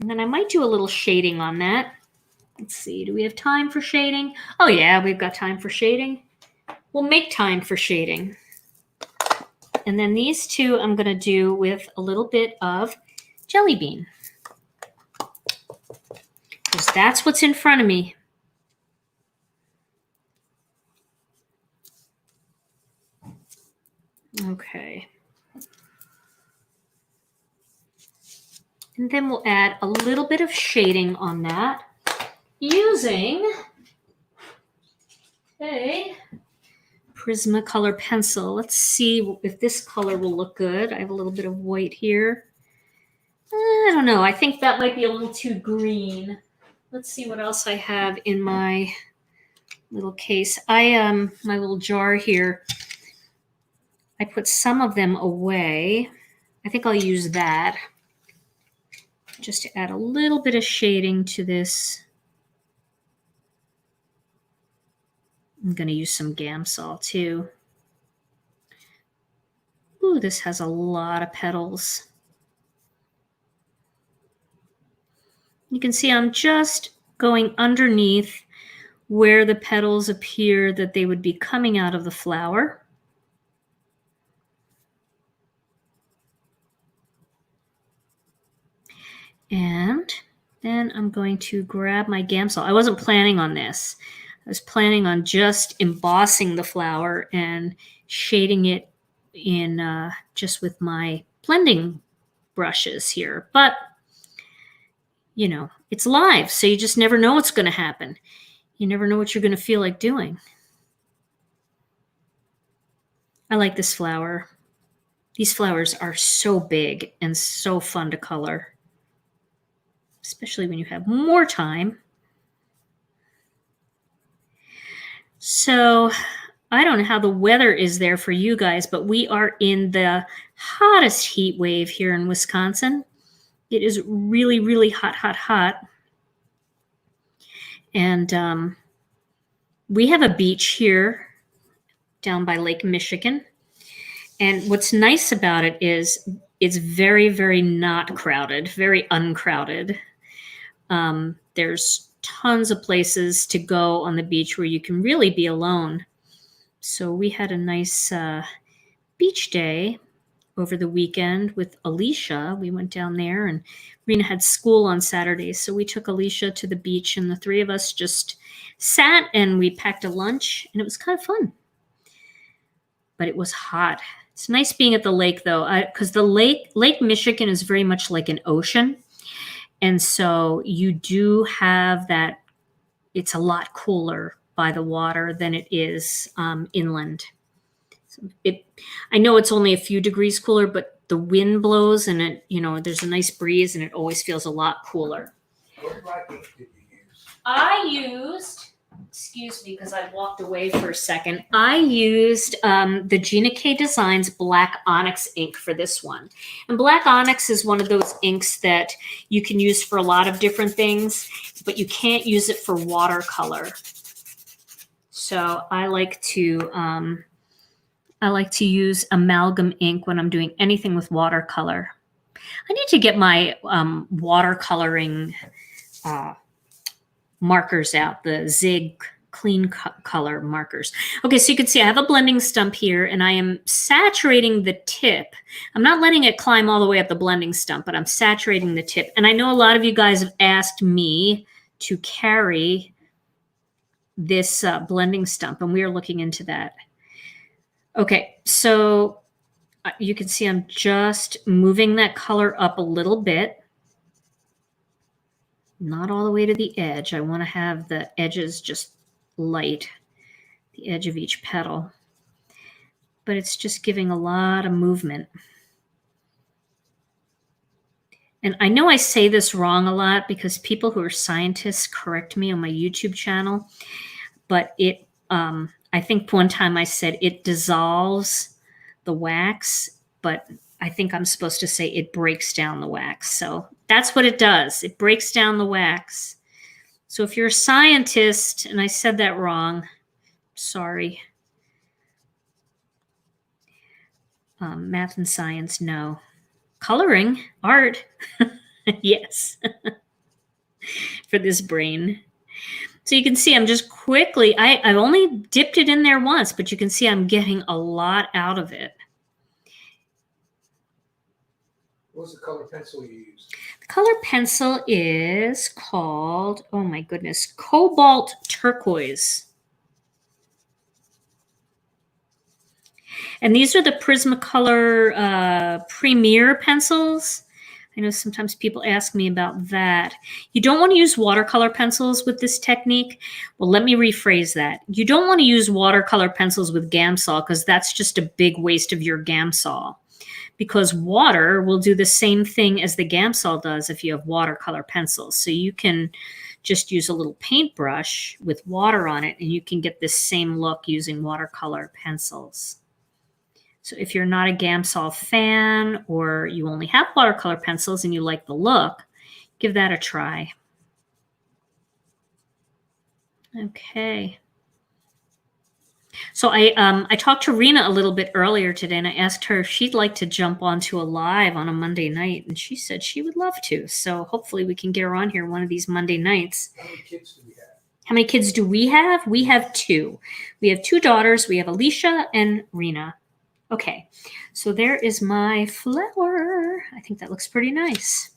And then I might do a little shading on that. Let's see, do we have time for shading? Oh yeah, we've got time for shading. We'll make time for shading. And then these two I'm going to do with a little bit of jelly bean. Because that's what's in front of me. Okay. And then we'll add a little bit of shading on that using a Prismacolor pencil. Let's see if this color will look good. I have a little bit of white here. I don't know. I think that might be a little too green. Let's see what else I have in my little case. My little jar here, I put some of them away. I think I'll use that just to add a little bit of shading to this. I'm going to use some Gamsol too. Ooh, this has a lot of petals. You can see I'm just going underneath where the petals appear that they would be coming out of the flower. And then I'm going to grab my Gamsol. I wasn't planning on this. I was planning on just embossing the flower and shading it in just with my blending brushes here. But, you know, it's live, so you just never know what's going to happen. You never know what you're going to feel like doing. I like this flower. These flowers are so big and so fun to color, especially when you have more time. So I don't know how the weather is there for you guys, but we are in the hottest heat wave here in Wisconsin. It is really, really hot, hot, hot. And we have a beach here down by Lake Michigan. And what's nice about it is it's very, very not crowded, very uncrowded. There's tons of places to go on the beach where you can really be alone. So we had a nice beach day over the weekend with Alicia. We went down there, and Rena had school on Saturday. So we took Alicia to the beach, and the three of us just sat and we packed a lunch, and it was kind of fun. But it was hot. It's nice being at the lake, though, because the Lake Michigan is very much like an ocean. And so you do have that, it's a lot cooler by the water than it is inland. So I know it's only a few degrees cooler, but the wind blows and it, there's a nice breeze and it always feels a lot cooler. What black ink did you use? I used, excuse me, because I walked away for a second. I used the Gina K Designs Black Onyx ink for this one. And Black Onyx is one of those inks that you can use for a lot of different things, but you can't use it for watercolor. So I like to use amalgam ink when I'm doing anything with watercolor. I need to get my watercoloring markers out, the Zig clean color markers. Okay, so you can see I have a blending stump here and I am saturating the tip. I'm not letting it climb all the way up the blending stump, but I'm saturating the tip. And I know a lot of you guys have asked me to carry this blending stump, and we are looking into that. Okay, so you can see I'm just moving that color up a little bit. Not all the way to the edge. I want to have the edges just light, the edge of each petal. But it's just giving a lot of movement. And I know I say this wrong a lot because people who are scientists correct me on my YouTube channel. But I think one time I said it dissolves the wax, but I think I'm supposed to say it breaks down the wax. So that's what it does. It breaks down the wax. So if you're a scientist and I said that wrong, sorry. Math and science, no. Coloring, art, yes. For this brain. So you can see I'm just quickly, I've only dipped it in there once, but you can see I'm getting a lot out of it. What was the color pencil you used? The color pencil is called, oh my goodness, Cobalt Turquoise. And these are the Prismacolor Premier pencils. I know sometimes people ask me about that. You don't want to use watercolor pencils with this technique. Well, let me rephrase that. You don't want to use watercolor pencils with Gamsol because that's just a big waste of your Gamsol. Because water will do the same thing as the Gamsol does if you have watercolor pencils. So you can just use a little paintbrush with water on it and you can get this same look using watercolor pencils. So if you're not a Gamsol fan or you only have watercolor pencils and you like the look, give that a try. Okay. So I talked to Rena a little bit earlier today and I asked her if she'd like to jump onto a live on a Monday night, and she said she would love to. So hopefully we can get her on here one of these Monday nights. How many kids do we have? How many kids do we have? We have 2. We have 2 daughters. We have Alicia and Rena. Okay, so there is my flower. I think that looks pretty nice.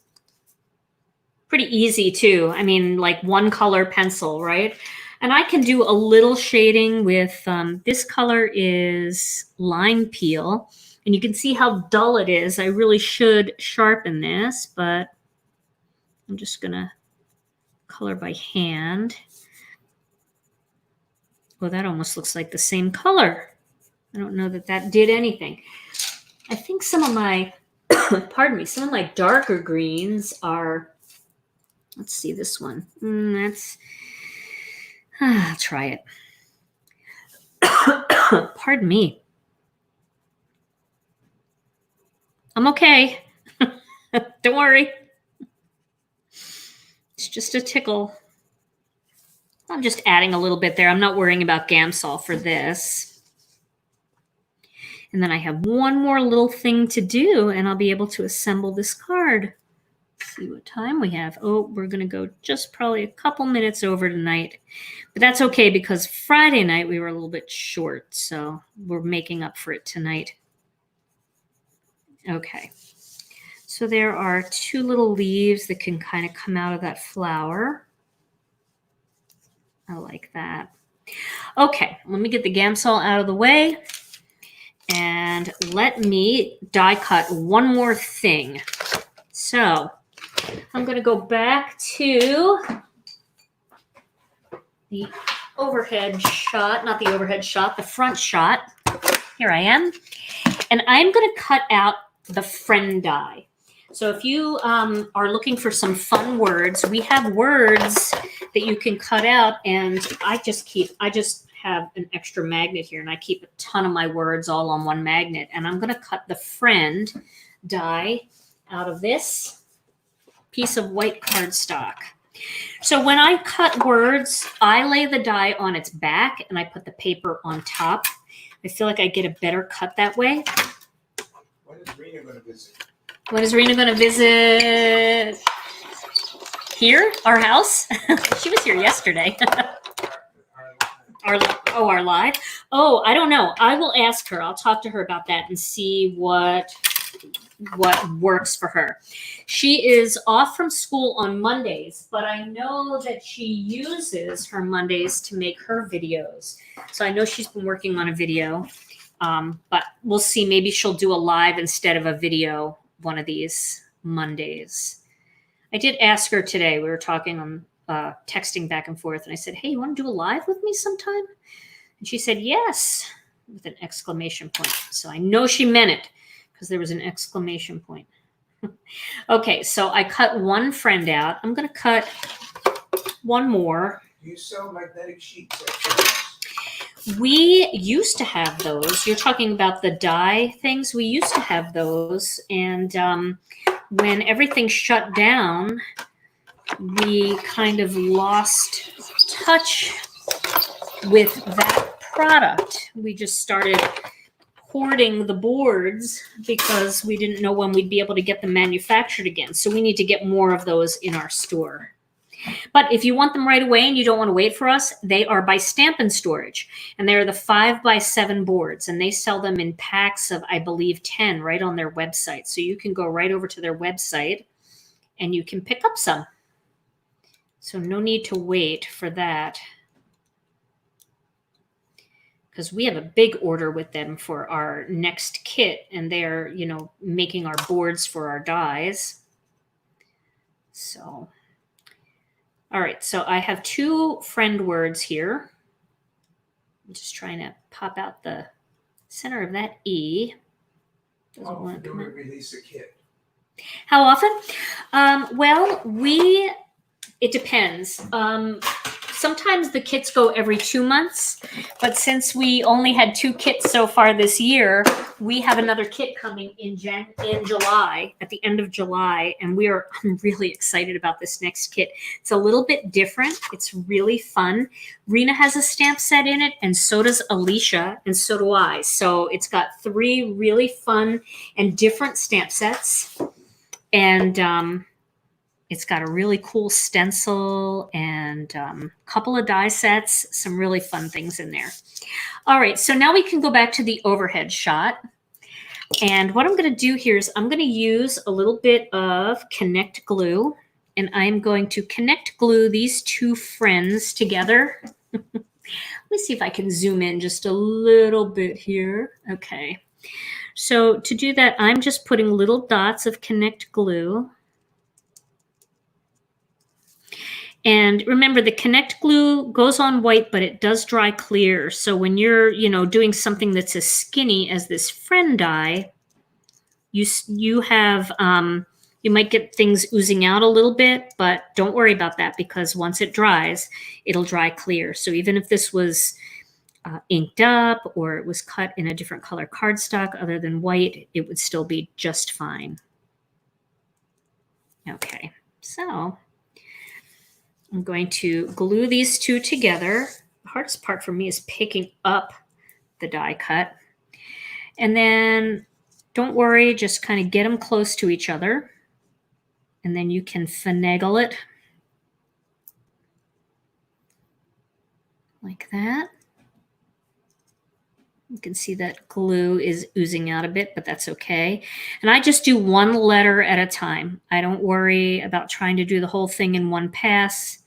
Pretty easy too. I mean, like one color pencil, right? And I can do a little shading with, this color is lime peel. And you can see how dull it is. I really should sharpen this, but I'm just gonna color by hand. Well, that almost looks like the same color. I don't know that that did anything. I think some of my, pardon me, some of my darker greens are, let's see this one. I'll try it. Pardon me. I'm okay. Don't worry. It's just a tickle. I'm just adding a little bit there. I'm not worrying about Gamsol for this. And then I have one more little thing to do and I'll be able to assemble this card. Let's see what time we have. Oh, we're going to go just probably a couple minutes over tonight. But that's okay because Friday night we were a little bit short. So we're making up for it tonight. Okay. So there are 2 little leaves that can kind of come out of that flower. I like that. Okay, let me get the Gamsol out of the way. And let me die cut one more thing. So I'm going to go back to the overhead shot, not the overhead shot, the front shot. Here I am. And I'm going to cut out the friend die. So if you are looking for some fun words, we have words that you can cut out. And I just have an extra magnet here, and I keep a ton of my words all on one magnet. And I'm going to cut the friend die out of this piece of white cardstock. So when I cut words, I lay the die on its back and I put the paper on top. I feel like I get a better cut that way. When is Rena going to visit? When is Rena going to visit? Here? Our house? She was here yesterday. Our live? Oh, I don't know. I will ask her. I'll talk to her about that and see what works for her. She is off from school on Mondays, but I know that she uses her Mondays to make her videos. So I know she's been working on a video, but we'll see. Maybe she'll do a live instead of a video one of these Mondays. I did ask her today. We were talking on texting back and forth, and I said, hey, you want to do a live with me sometime? And she said, yes, with an exclamation point. So I know she meant it because there was an exclamation point. Okay, so I cut one friend out. I'm going to cut one more. Do you sell magnetic sheets? We used to have those. You're talking about the die things. We used to have those. And when everything shut down, we kind of lost touch with that product. We just started hoarding the boards because we didn't know when we'd be able to get them manufactured again. So we need to get more of those in our store. But if you want them right away and you don't want to wait for us, they are by Stampin' Storage. And they're the 5x7 boards. And they sell them in packs of, I believe, 10 right on their website. So you can go right over to their website and you can pick up some. So no need to wait for that, because we have a big order with them for our next kit, and they're, making our boards for our dies. So, all right, so I have two friend words here. I'm just trying to pop out the center of that E. How often do we release a kit? How often? Well, it depends. Sometimes the kits go every 2 months, but since we only had 2 kits so far this year, we have another kit coming in July, at the end of July, and I'm really excited about this next kit. It's a little bit different. It's really fun. Rena has a stamp set in it, and so does Alicia, and so do I. So it's got 3 really fun and different stamp sets, and it's got a really cool stencil and a couple of die sets, some really fun things in there. All right, so now we can go back to the overhead shot. And what I'm going to do here is I'm going to use a little bit of Connect Glue, and I'm going to connect glue these 2 friends together. Let me see if I can zoom in just a little bit here. Okay. So to do that, I'm just putting little dots of Connect Glue. And remember, the Connect Glue goes on white, but it does dry clear. So when you're, doing something that's as skinny as this friend die, you have, you might get things oozing out a little bit, but don't worry about that, because once it dries, it'll dry clear. So even if this was inked up or it was cut in a different color cardstock other than white, it would still be just fine. Okay, so I'm going to glue these 2 together. The hardest part for me is picking up the die cut. And then don't worry, just kind of get them close to each other. And then you can finagle it like that. You can see that glue is oozing out a bit, but that's okay. And I just do 1 letter at a time. I don't worry about trying to do the whole thing in one pass.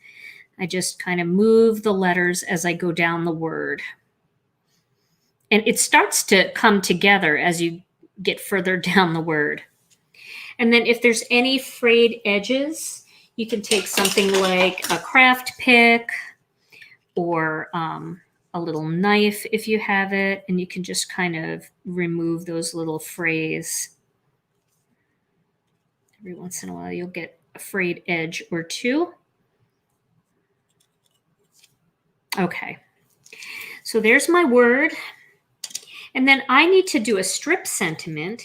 I just kind of move the letters as I go down the word. And it starts to come together as you get further down the word. And then if there's any frayed edges, you can take something like a craft pick or a little knife if you have it, and you can just kind of remove those little frays. Every once in a while you'll get a frayed edge or two. Okay, so there's my word. And then I need to do a strip sentiment.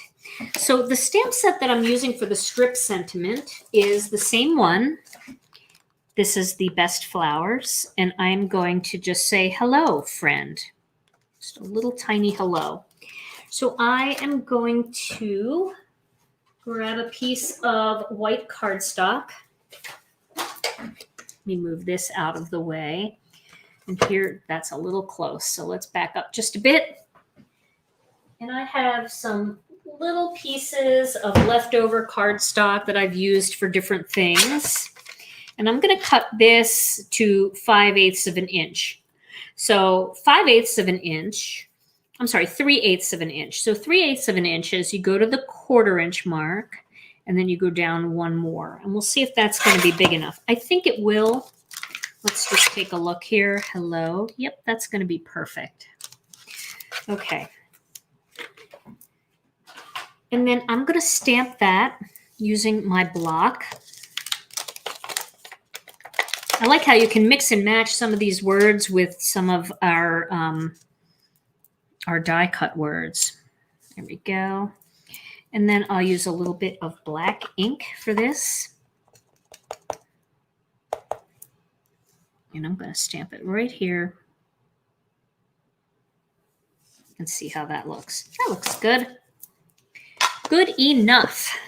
So the stamp set that I'm using for the strip sentiment is the same one. This is the best flowers, and I'm going to just say, hello, friend. Just a little tiny hello. So I am going to grab a piece of white cardstock. Let me move this out of the way. And here, that's a little close. So let's back up just a bit. And I have some little pieces of leftover cardstock that I've used for different things. And I'm going to cut this to 5/8 of an inch. So 5/8 of an inch, I'm sorry, 3/8 of an inch. So 3/8 of an inch is you go to the 1/4 inch mark, and then you go down one more. And we'll see if that's going to be big enough. I think it will. Let's just take a look here. Hello. Yep, that's going to be perfect. Okay. And then I'm going to stamp that using my block. I like how you can mix and match some of these words with some of our die cut words. There we go. And then I'll use a little bit of black ink for this. And I'm going to stamp it right here. And see how that looks. That looks good. Good enough.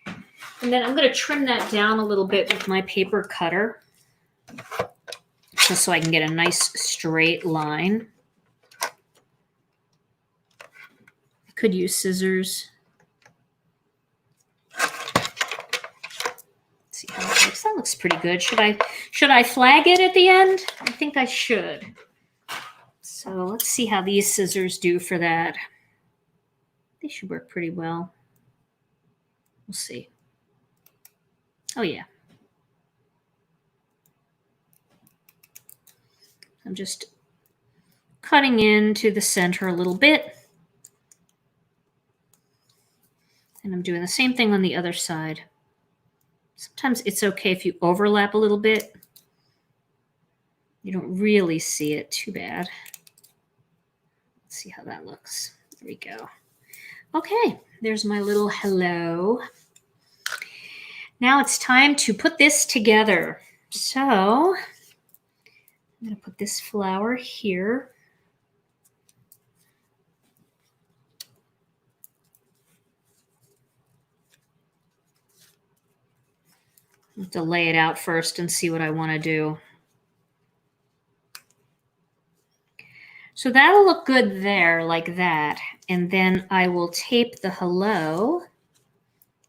And then I'm going to trim that down a little bit with my paper cutter, just so I can get a nice straight line. I could use scissors. See how that looks. That looks pretty good. Should I flag it at the end? I think I should. So let's see how these scissors do for that. They should work pretty well. We'll see. Oh yeah. I'm just cutting into the center a little bit. And I'm doing the same thing on the other side. Sometimes it's okay if you overlap a little bit. You don't really see it too bad. Let's see how that looks. There we go. Okay, there's my little hello. Now it's time to put this together. So I'm going to put this flower here. I have to lay it out first and see what I want to do. So that'll look good there like that. And then I will tape the hello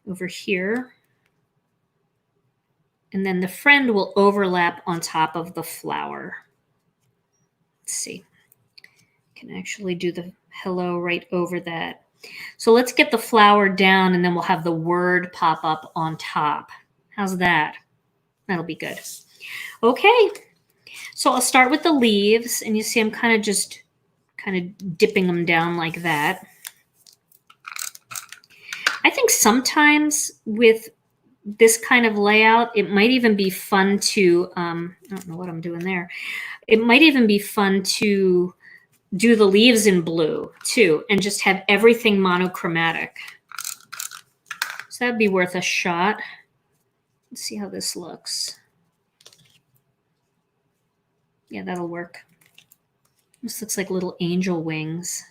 over here. And then the friend will overlap on top of the flower. Let's see. I can actually do the hello right over that. So let's get the flower down, and then we'll have the word pop up on top. How's that? That'll be good. Okay. So I'll start with the leaves, and you see I'm kind of dipping them down like that. I think sometimes with this kind of layout, it might even be fun to, I don't know what I'm doing there. It might even be fun to do the leaves in blue too, and just have everything monochromatic. So that'd be worth a shot. Let's see how this looks. Yeah, that'll work. This looks like little angel wings.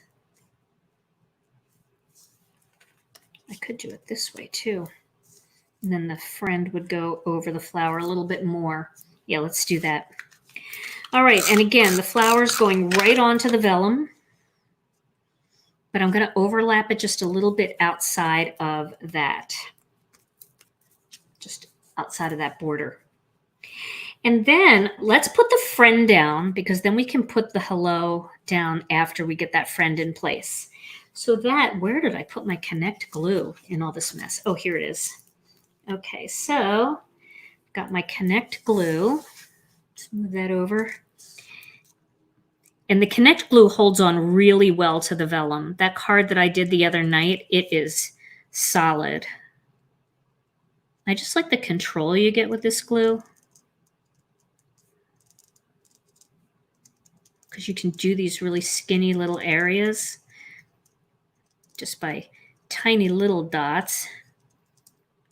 I could do it this way too. And then the friend would go over the flower a little bit more. Yeah, let's do that. All right, and again, the flower's going right onto the vellum, but I'm going to overlap it just a little bit outside of that, just outside of that border. And then let's put the friend down, because then we can put the hello down after we get that friend in place. So that, where did I put my Connect glue in all this mess? Oh, here it is. Okay, so got my Connect glue. Let's move that over. And the Connect glue holds on really well to the vellum. That card that I did the other night, it is solid. I just like the control you get with this glue, because you can do these really skinny little areas just by tiny little dots.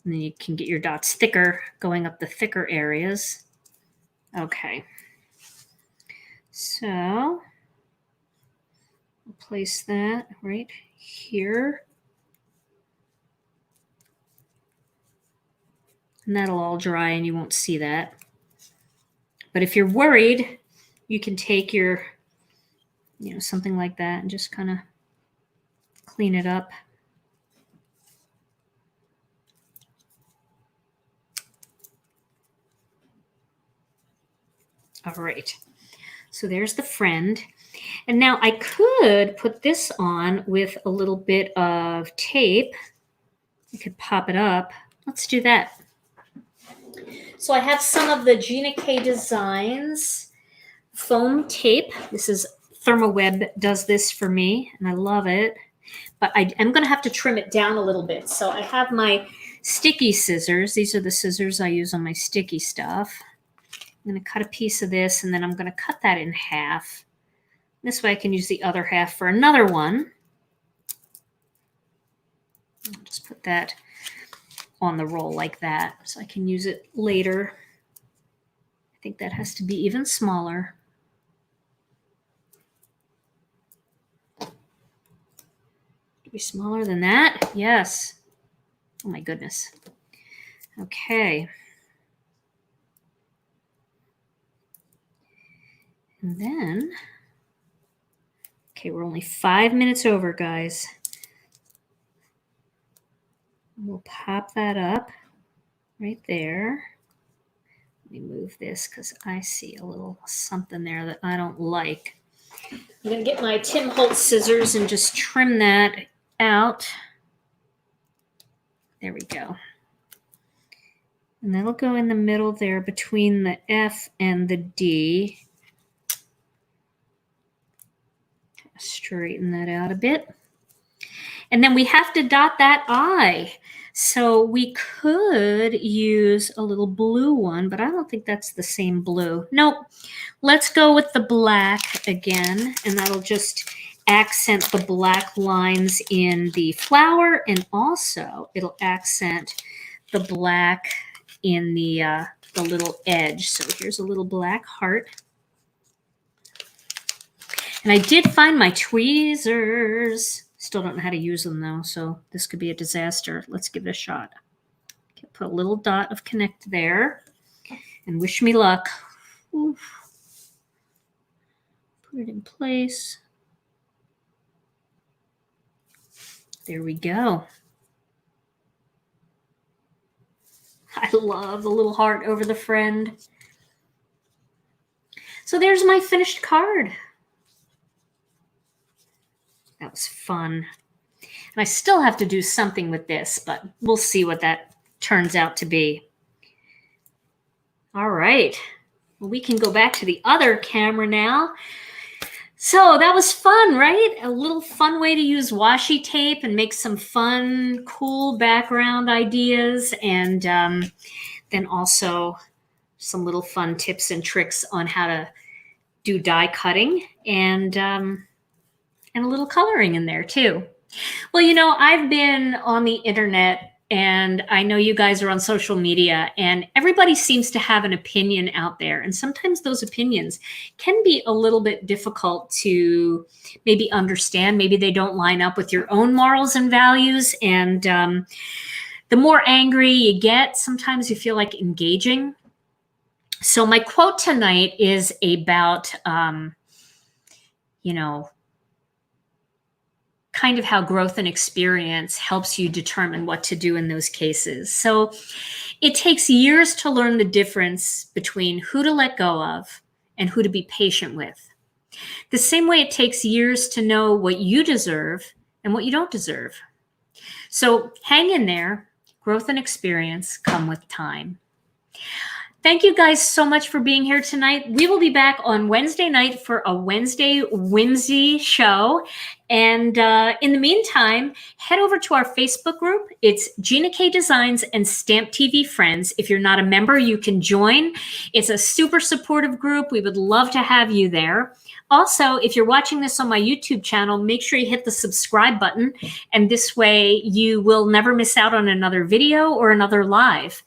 And then you can get your dots thicker, going up the thicker areas. Okay. So I'll place that right here. And that'll all dry and you won't see that. But if you're worried, you can take your, something like that and just kind of clean it up. All right, so there's the friend. And now I could put this on with a little bit of tape. I could pop it up. Let's do that. So I have some of the Gina K Designs foam tape. This is ThermoWeb does this for me, and I love it. But I'm going to have to trim it down a little bit. So I have my sticky scissors. These are the scissors I use on my sticky stuff. I'm going to cut a piece of this, and then I'm going to cut that in half. This way I can use the other half for another one. I'll just put that on the roll like that so I can use it later. I think that has to be even smaller. Be smaller than that? Yes. Oh my goodness. Okay. And then, okay, we're only 5 minutes over, guys. We'll pop that up right there. Let me move this because I see a little something there that I don't like. I'm going to get my Tim Holtz scissors and just trim that out. There we go. And that'll go in the middle there between the F and the D. Straighten that out a bit. And then we have to dot that I. So we could use a little blue one, but I don't think that's the same blue. Nope. Let's go with the black again, and that'll just accent the black lines in the flower, and also it'll accent the black in the little edge. So here's a little black heart. And I did find my tweezers. Still don't know how to use them though, so this could be a disaster. Let's give it a shot. Okay, put a little dot of Connect there, and wish me luck. Oof. Put it in place. There we go. I love the little heart over the friend. So there's my finished card. That was fun. And I still have to do something with this, but we'll see what that turns out to be. All right. Well, we can go back to the other camera now. So that was fun, right? A little fun way to use washi tape and make some fun, cool background ideas. And then also some little fun tips and tricks on how to do die cutting and a little coloring in there too. Well, I've been on the internet, and I know you guys are on social media, and everybody seems to have an opinion out there. And sometimes those opinions can be a little bit difficult to maybe understand. Maybe they don't line up with your own morals and values. And the more angry you get, sometimes you feel like engaging. So my quote tonight is about, kind of how growth and experience helps you determine what to do in those cases. So it takes years to learn the difference between who to let go of and who to be patient with. The same way it takes years to know what you deserve and what you don't deserve. So hang in there. Growth and experience come with time. Thank you guys so much for being here tonight. We will be back on Wednesday night for a Wednesday whimsy show. And in the meantime, head over to our Facebook group. It's Gina K Designs and Stamp TV Friends. If you're not a member, you can join. It's a super supportive group. We would love to have you there. Also, if you're watching this on my YouTube channel, make sure you hit the subscribe button. And this way you will never miss out on another video or another live.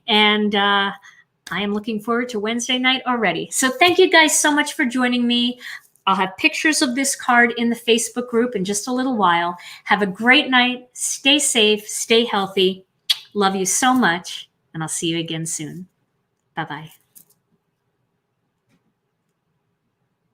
And I am looking forward to Wednesday night already. So thank you guys so much for joining me. I'll have pictures of this card in the Facebook group in just a little while. Have a great night. Stay safe. Stay healthy. Love you so much. And I'll see you again soon. Bye-bye.